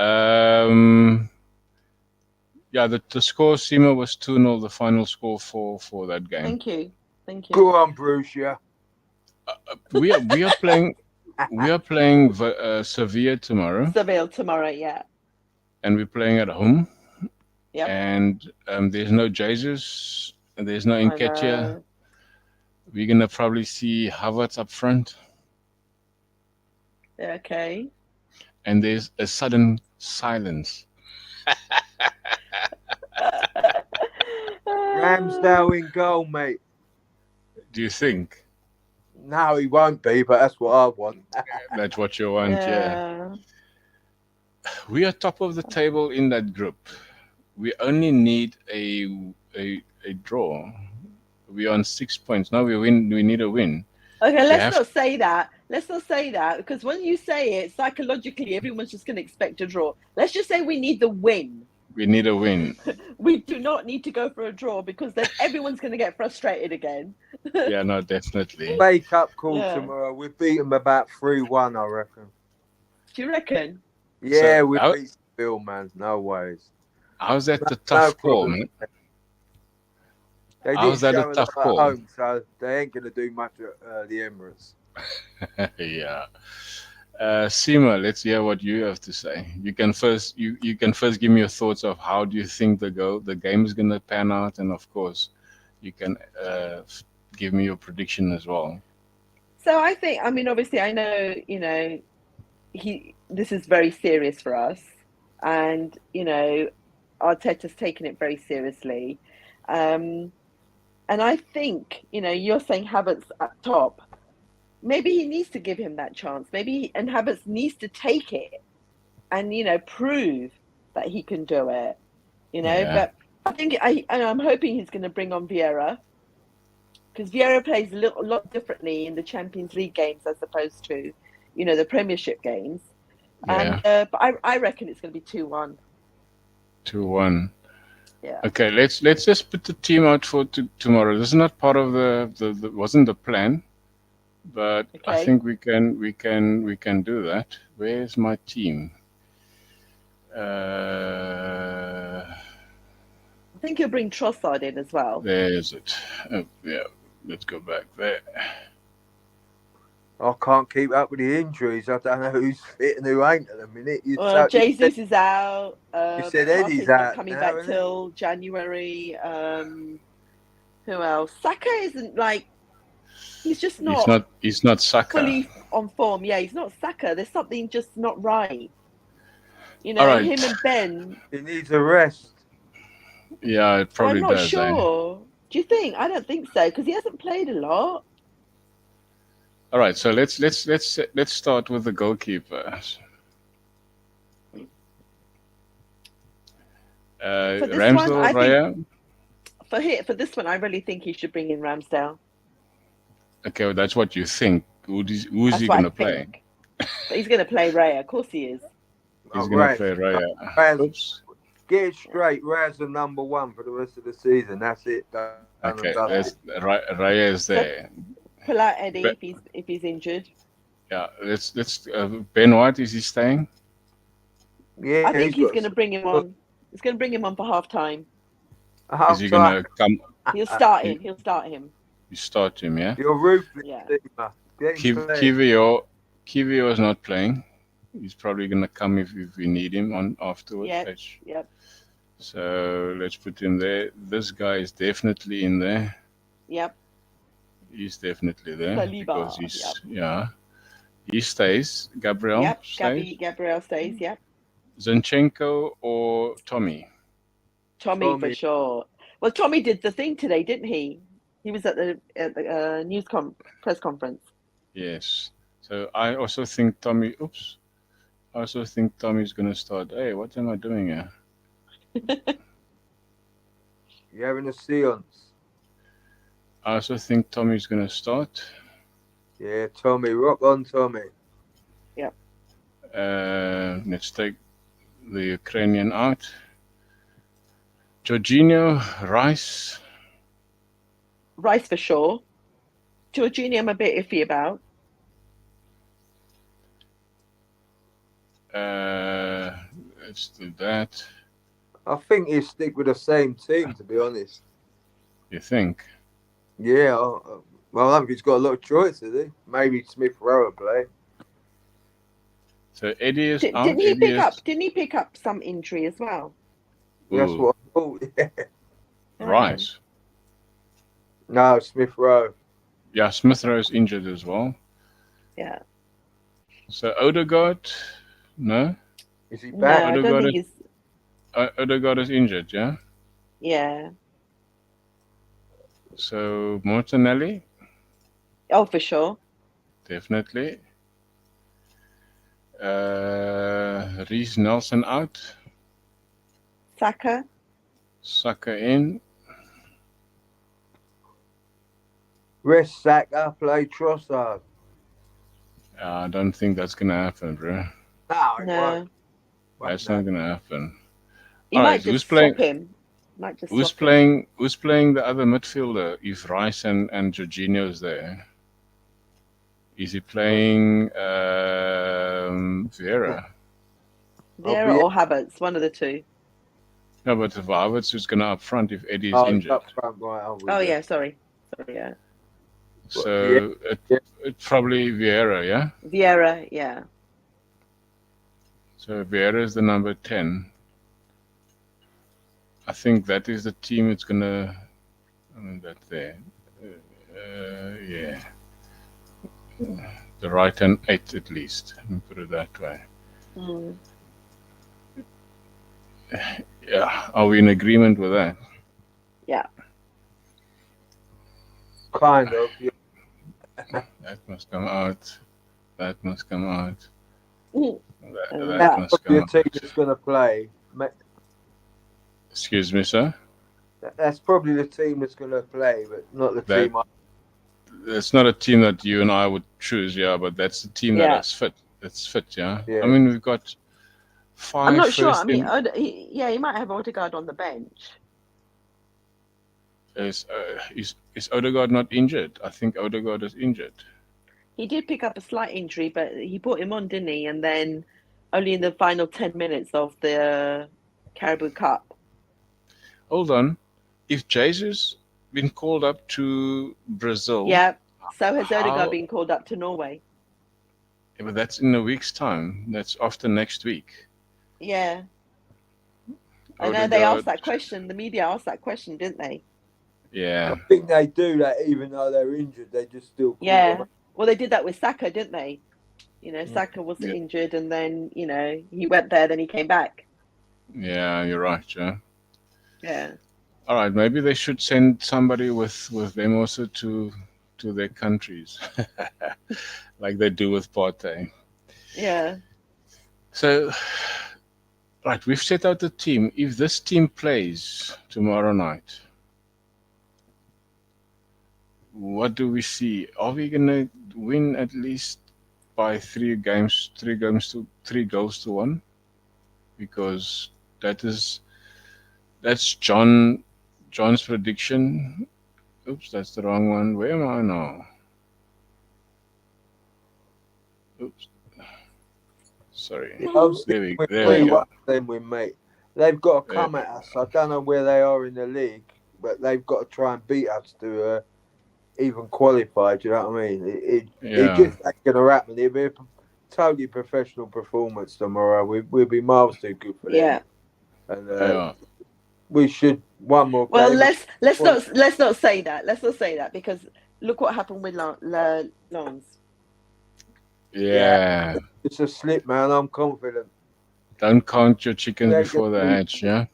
Yeah, the score, Sima, was 2-0, the final score for that game.
Thank you.
Go on, Bruce. Yeah.
We are playing Sevilla tomorrow.
Seville tomorrow, yeah.
And we're playing at home.
Yeah.
And there's no Jesus, and there's no Nketiah. We're gonna probably see Havertz up front.
Okay.
And there's a sudden silence.
Ramsdale in goal, mate.
Do you think?
No, he won't be, but that's what I want.
That's what you want, yeah. We are top of the table in that group. We only need a draw. We're on 6 points. Now we need a win.
Okay, let's not say that. Let's not say that, because when you say it, psychologically, everyone's just going to expect a draw. Let's just say we need the win.
We need a win.
We do not need to go for a draw, because then everyone's going to get frustrated again.
Yeah, no, definitely.
Wake up call tomorrow. We beat them about 3-1, I reckon.
Do you reckon?
Yeah, so, we beat Bill, man. No ways.
How's that a tough call, man? How's that a tough call?
Home, so they ain't going to do much at the Emirates.
Yeah. Sima, let's hear what you have to say. You can first give me your thoughts of how do you think the game is going to pan out, and of course, you can give me your prediction as well.
So obviously, I know, this is very serious for us, and Arteta's taken it very seriously, and And I think, you're saying Havertz at top. Maybe he needs to give him that chance. And Havertz needs to take it and, prove that he can do it.
Yeah.
But I think I'm hoping he's going to bring on Vieira, because Vieira plays a lot differently in the Champions League games as opposed to, the Premiership games.
Yeah.
And but I reckon it's going to be 2-1.
2-1.
Yeah.
Okay, let's just put the team out for tomorrow. This is not part of the wasn't the plan, but I
Okay.
think we can do that. Where's my team?
I think he'll bring Trossard in as well.
There's it. Oh, yeah, let's go back there.
I can't keep up with the injuries. I don't know who's fit and who ain't at the minute.
Jesus is out.
You said
Partey's
Eddie's
not
out
coming
now,
back
isn't he?
till January. Who else? Saka isn't he's just not.
He's not Saka.
Fully on form. Yeah, he's not Saka. There's something just not right.
All right.
Him and Ben.
He needs a rest.
Yeah, it probably
I'm not
does.
sure. Do you think? I don't think so, because he hasn't played a lot.
All right, so let's start with the goalkeeper. Ramsdale, Raya.
For this one, I really think he should bring in Ramsdale.
Okay, well, that's what you think. Who is he going to play?
But he's going to play Raya. Of course he is.
He's going to play Raya. Oops.
Get it straight. Raya's the number one for the rest of the season. That's it.
Okay, Raya is there.
Pull out Eddie if he's injured.
Yeah, let's. Ben White, is he staying?
Yeah,
I think he's going to bring him on. He's going to bring him on for half time.
Is he going to come?
He'll start him.
You start him, yeah.
You're ruthless.
Yeah.
Kiwior is not playing. He's probably going to come if we need him on afterwards.
Yep.
So let's put him there. This guy is definitely in there.
Yep.
He's definitely there.
Saliba,
because he stays. Gabriel stays.
Gabriel stays, yep.
Zinchenko or Tommy?
Tommy for sure. Well, Tommy did the thing today, didn't he? He was at the press conference.
Yes. So I also think Tommy. Oops. I also think Tommy's going to start. Hey, what am I doing here?
You're having a seance.
I also think Tommy's going to start.
Yeah, Tommy. Rock on, Tommy.
Yep.
Let's take the Ukrainian out. Jorginho, Rice.
Rice for sure. Jorginho, I'm a bit iffy about.
Let's do that.
I think he'll stick with the same team, to be honest.
You think?
Yeah. Well, I think he's got a lot of choice, has he? Maybe Smith Rowe will play.
So Eddie is out.
Didn't he pick up some injury as well?
Ooh.
That's what I thought. Yeah.
Rice.
No, Smith Rowe.
Yeah, Smith Rowe is injured as well.
Yeah.
So Odegaard, no?
Is he back?
No, I don't think he's...
Odegaard is injured, yeah?
Yeah.
So Martinelli?
Oh, for sure.
Definitely. Reece Nelson out.
Saka
in.
Rest Saka, play Trossard.
I don't think that's going to happen, bro.
No.
That's not going to happen.
He might just swap him.
Who's playing the other midfielder if Rice and Jorginho is there? Is he playing Vieira?
Vieira or Havertz, one of the two.
No, but if Havertz is going to up front if Eddie is injured.
Up front, right,
yeah, sorry, yeah.
So it's probably Vieira, yeah?
Vieira, yeah.
So Vieira is the number 10. I think that is the team it's going to... that there. Yeah. The right hand 8 at least. Let me put it that way.
Mm.
Yeah. Are we in agreement with that?
Yeah.
kind of. Yeah.
That must come out. That must come out.
Mm.
That
That's
must
probably
come
a team
out.
that's going to play.
Excuse me, sir.
That's probably the team that's going to play, but not the
That
team.
It's not a team that you and I would choose, yeah, but that's the team that
Yeah,
is fit. That's fit, yeah. I
Yeah.
mean, we've got
I'm
five
not sure. I
first
mean,
in.
he might have Odegaard on the bench.
Is Odegaard not injured? I think Odegaard is injured.
He did pick up a slight injury, but he brought him on, didn't he? And then only in the final 10 minutes of the Caribou Cup.
Hold on. If Jesus been called up to Brazil,
Yeah. So has Odegaard
how?
been called up to Norway?
Yeah, but that's in a week's time. That's after next week.
Yeah. I know they asked
Odegaard,
that question. The media asked that question, didn't they?
I
yeah,
think they do that even though they're injured. They just still call them
Yeah.
up.
Well, they did that with Saka, didn't they? Saka was
yeah,
injured and then, he went there, then he came back.
yeah. You're right, yeah.
Yeah.
All right, maybe they should send somebody with them also to their countries, like they do with Partey.
Yeah.
So, right, we've set out the team. If this team plays tomorrow night, what do we see? Are we gonna win at least by three goals to one? Because that's John's prediction. Oops, that's the wrong one. Where am I now? Oops, sorry.
I'm
There
sticking
we
with
there we
3-1
go.
then we mate. They've got to
There.
come at us. I don't know where they are in the league, but they've got to try and beat us to even qualify. Do you know what I mean? It
Yeah,
just ain't going to happen. It'll be a totally professional performance tomorrow. We'll be miles too good for them.
Yeah.
And
yeah.
we should one more
Well,
game.
let's not say that. Let's not say that because look what happened with Lens.
Yeah,
Yeah.
it's a slip, man. I'm confident.
Don't count your chickens
We ain't
before they
gonna
hatch, yeah?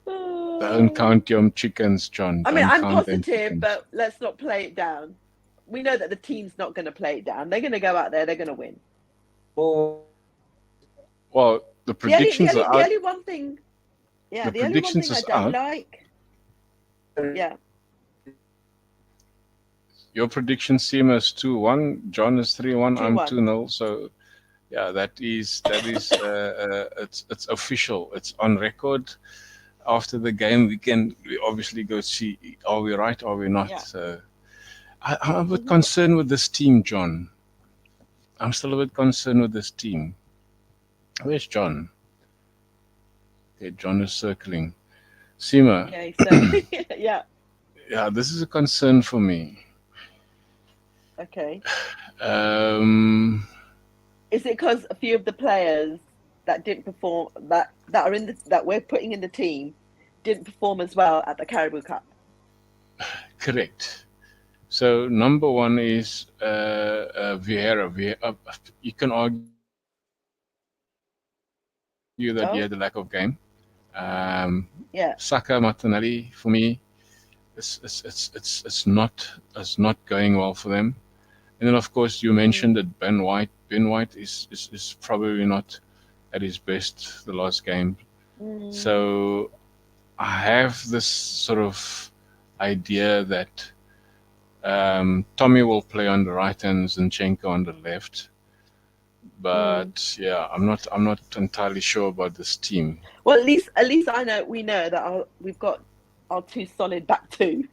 Don't count your chickens, John.
I mean,
Don't
I'm
count them
positive,
chickens.
but let's not play it down. We know that the team's not going to play it down. They're going to go out there. They're going to win.
Oh,
Well, the
The only, the
predictions
only,
are
the
out.
only one thing, yeah,
The
the only one
predictions
thing I
is
don't
out.
like, yeah,
Your prediction seem as 2-1. John is 3-1. I'm
2-1.
2-0. So yeah, it's official. It's on record. After the game, we obviously go see are we right, are we not.
Yeah.
So I'm a bit concerned with this team, John. I'm still a bit concerned with this team. Where's John? Okay, John is circling. Seema,
Okay, so yeah,
yeah, this is a concern for me.
okay.
Um,
Is it because a few of the players that didn't perform that are in that we're putting in the team didn't perform as well at the Caribou Cup?
correct. So number one is Vieira. You can argue that he
Oh,
had a lack of game. Um,
yeah.
Saka Martinelli for me, it's not going well for them. And then of course you mentioned that Ben White. Ben White is probably not at his best the last game. So I have this sort of idea that Tommy will play on the right and Zinchenko on the left. But yeah, I'm not entirely sure about this team.
Well, at least we know that we've got our two solid back two,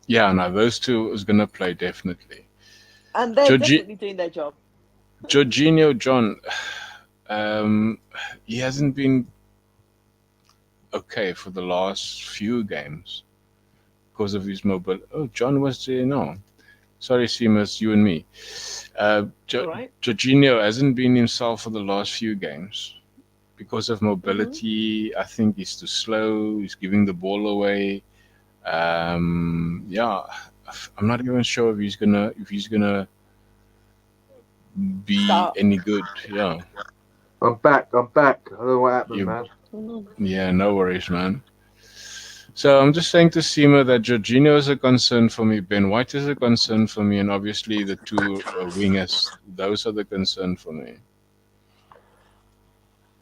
Yeah, no, those two is gonna play definitely.
and they're definitely doing their job.
Jorginho, John, he hasn't been okay for the last few games because of his mobile. Oh, John was there now. Sorry, Seamus, you and me.
Right.
Jorginho hasn't been himself for the last few games because of mobility. I think he's too slow. He's giving the ball away. Yeah, I'm not even sure if he's gonna be
Start.
any good. Yeah.
I'm back. I don't know what happened, man.
Yeah, no worries, man. So I'm just saying to Seema that Jorginho is a concern for me, Ben White is a concern for me, and obviously the two wingers. Those are the concern for me.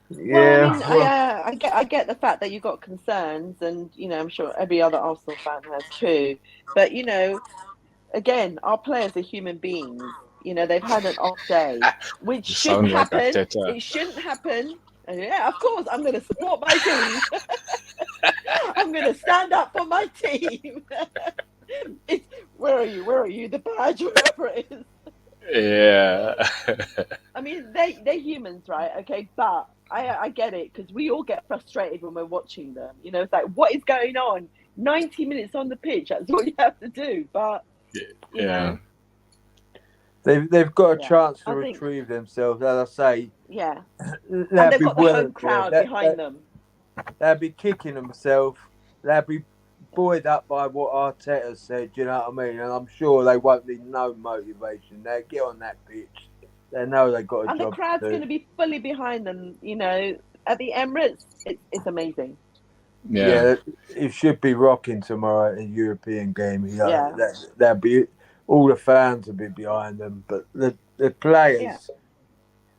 Well, I
Yeah,
mean, I get the fact that you've got concerns, and I'm sure every other Arsenal fan has too. But again, our players are human beings. They've had an off day, which
You
shouldn't
sound like
happen.
ARTETA.
It shouldn't happen. And yeah, of course, I'm going to support my team. I'm going to stand up for my team. It's where are you? Where are you? The badge, whatever it is.
Yeah.
I mean, they're humans, right? Okay, but I get it because we all get frustrated when we're watching them. It's like, what is going on? 90 minutes on the pitch. That's what you have to do. But
Yeah.
they've got a
yeah,
chance to
I think
retrieve themselves. As I say,
yeah, and
they'll
they've
be
got the
well
home
aware.
crowd behind them.
They'll be kicking themselves. They'll be buoyed up by what Arteta said. You know what I mean? And I'm sure they won't need no motivation. They get on that pitch. They know they've got a
And the
job
crowd's
to
going
do.
to be fully behind them. At the Emirates, it's amazing.
Yeah.
It should be rocking tomorrow in European game.
Yeah,
That'll be all the fans will be behind them, but the players.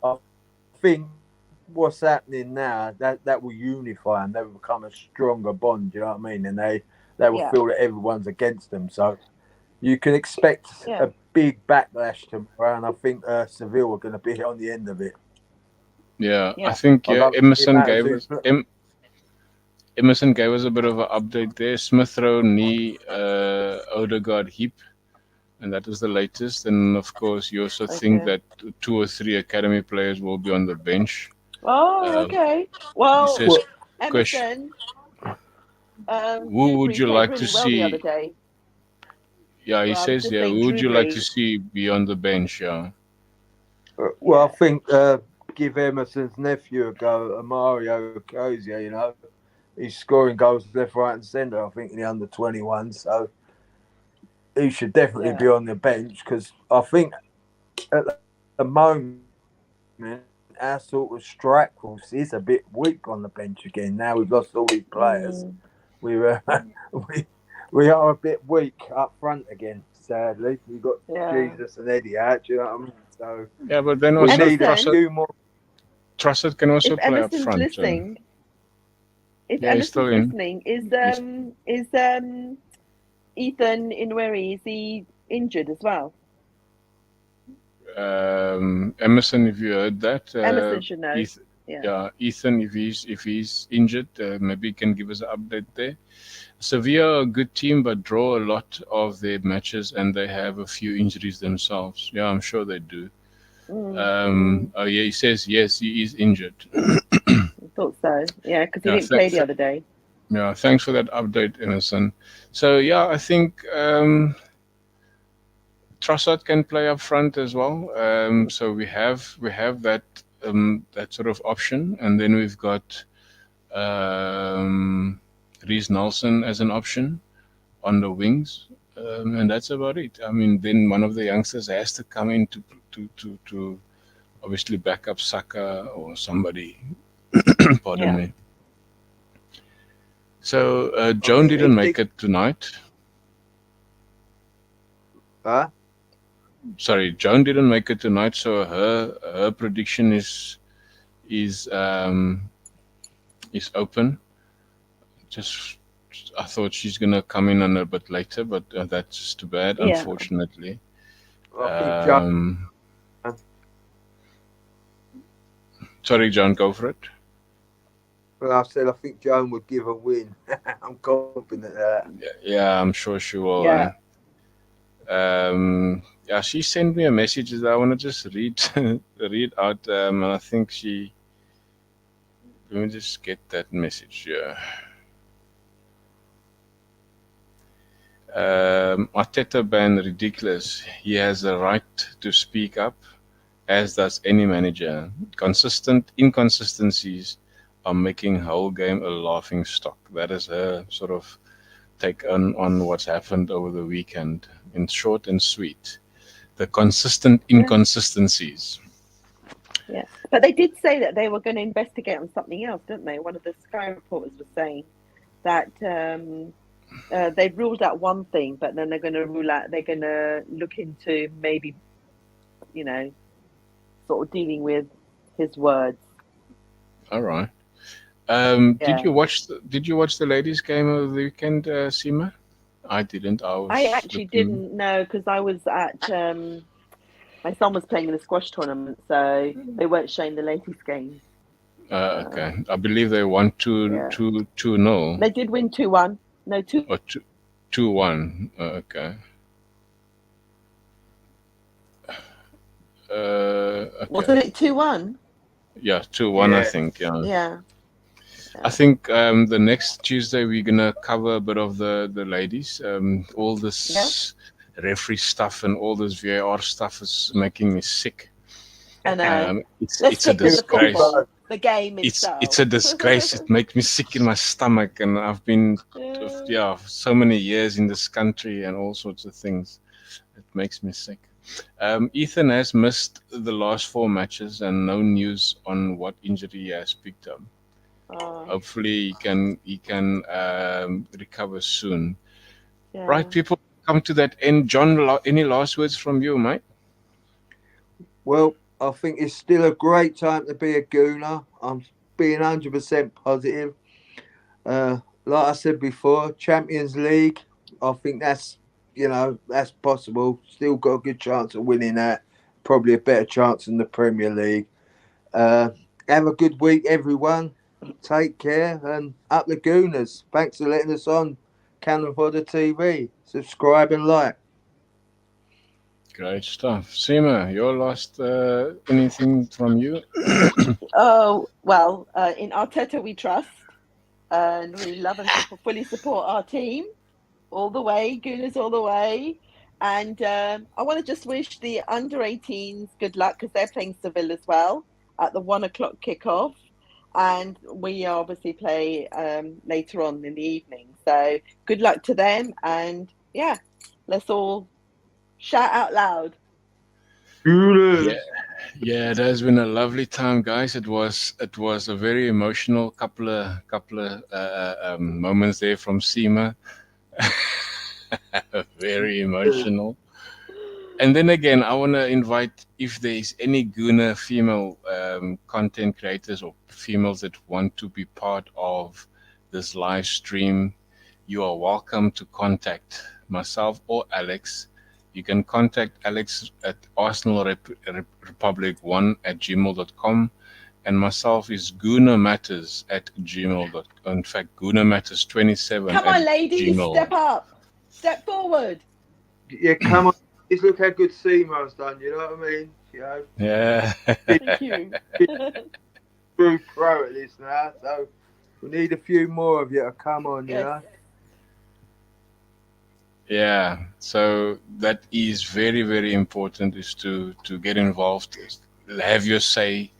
I think what's happening now that will unify them. They will become a stronger bond. You know what I mean? And they will
yeah,
feel that everyone's against them. So you can expect
yeah.
a big backlash tomorrow, and I think Seville are going to be on the end of it.
Yeah. I
Yeah.
think
I don't think it
Emerson
matters
gave us Emerson gave us a bit of an update there. Smith Rowe knee, Odegaard hip, and that is the latest. And of course, you also think
Okay.
that 2 or 3 academy players will be on the bench.
Oh, okay.
He
Well,
says, question,
Emerson,
who would
Dewberry
you
played
like to
really well the other
see?
day.
Yeah, he
Well, I was
says,
just
yeah,
saying
who would you like to
Dewberry.
see be on the bench? Yeah.
Well, I
Yeah.
think give Emerson's nephew a go, Mario Kozia. You know, he's scoring goals left, right, and centre. I think in the under-21, so he should definitely be
Yeah.
on the bench because I think at the moment our sort of strike force is a bit weak on the bench again. Now we've lost all these players.
Mm.
We're we are a bit weak up front again. Sadly, we've got
Yeah.
Jesus and Eddie out. You know what I mean? So
Yeah, but then
we
also
need a
Emerson,
few more.
Trossard can also
if
play up
Emerson's
front. So.
listening,
Yeah, he's still in. He's-
is Ethan Inweri, is he injured as well?
Emerson, if you heard that,
Emerson should know. Yeah.
Ethan, if he's injured, maybe he can give us an update there. Sevilla are a good team, but draw a lot of their matches, and they have a few injuries themselves. Yeah, I'm sure they do. Oh yeah, he says yes, he is injured.
I thought so. Yeah, because he
Yeah,
didn't play the other day.
Yeah, thanks for that update, Emerson. So yeah, I think Trossard can play up front as well. So we have that that sort of option, and then we've got Reece Nelson as an option on the wings, and that's about it. I mean, then one of the youngsters has to come in to obviously back up Saka or somebody. Pardon me. So Joan didn't make it tonight.
Huh?
Sorry, Joan didn't make it tonight. So her prediction is open. Just I thought she's gonna come in on a bit later, but that's just too bad,
Yeah.
unfortunately.
I think John.
Sorry, John, go for it.
Well, I said I think Joan would give a win. I'm confident of that.
Yeah, I'm sure she will.
Yeah.
Yeah, she sent me a message that I want to just read out, and I think she. Let me just get that message here. Arteta ban ridiculous. He has a right to speak up, as does any manager. Consistent inconsistencies are making whole game a laughing stock. That is her sort of take on what's happened over the weekend. In short and sweet, the consistent inconsistencies.
Yeah, but they did say that they were going to investigate on something else, didn't they? One of the Sky reporters was saying that they've ruled out one thing, but then they're going to rule out. They're going to look into maybe, you know, sort of dealing with his words.
All right.
Yeah.
Did you watch the ladies' game of the weekend, Seema? I didn't. I
I
was
actually
looking.
didn't know because I was at my son was playing in a squash tournament, so they weren't showing the latest games.
Okay. I believe they won
Yeah,
2-0
they did win 2-1. No, two.
or 2-1. Okay. Okay.
Wasn't it 2-1?
Yeah, 2-1. I
Yeah.
think. Yeah.
Yeah,
I
yeah.
think the next Tuesday we're gonna cover a bit of the ladies. All
Yeah.
this referee stuff and all this VAR stuff is making me sick.
I know.
It's
Let's
it's a
stick with the
disgrace.
football, the game
It's
itself.
a disgrace. It makes me sick in my stomach, and I've been
Yeah.
so many years in this country and all sorts of things. It makes me sick. Ethan has missed the last 4 matches and no news on what injury he has picked up.
Oh,
Hopefully he can recover soon. Right,
yeah.
people, come to that end. John, any last words from you, mate?
Well, I think it's still a great time to be a Gooner. I'm being 100% positive. Like I said before, Champions League, I think that's possible. Still got a good chance of winning that. Probably a better chance than the Premier League. Uh, have a good week, everyone. Take care and up the Gooners. Thanks for letting us on Cannon Fodder TV. Subscribe and like.
Great stuff. Seema, your last anything from you?
Oh, well, in Arteta we trust, and we love and fully support our team all the way, Gooners all the way. And I want to just wish the under 18s good luck because they're playing Seville as well at the 1 o'clock kickoff. And we obviously play later on in the evening. So good luck to them. And yeah, let's all shout out loud.
Yeah, yeah, it has been a lovely time, guys. It was a very emotional couple of moments there from Seema. Very emotional. And then again, I want to invite if there is any Guna female content creators or females that want to be part of this live stream, you are welcome to contact myself or Alex. You can contact Alex at arsenalrepublic1 at gmail.com, and myself is gunamatters at gmail.com. In fact, gunamatters27
Come
at
on, ladies,
gmail.
step up, step forward.
Yeah, come on. Just look how good Seamo's done, you know what I mean? You know,
Yeah.
Thank you.
true pro at this now, so we need a few more of you to come on, you
Yes.
know?
Yeah, so that is very, very important is to get involved, have your say.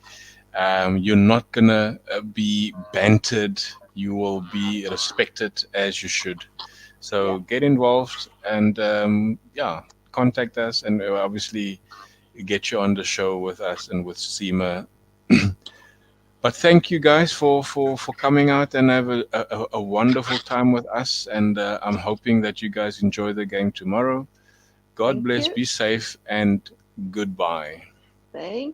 You're not gonna be bantered. You will be respected as you should. So
Yeah.
get involved and yeah, contact us and obviously get you on the show with us and with Seema. But thank you guys for coming out and have a wonderful time with us. And I'm hoping that you guys enjoy the game tomorrow. God
Thank
bless,
you.
be safe, and goodbye.
Thank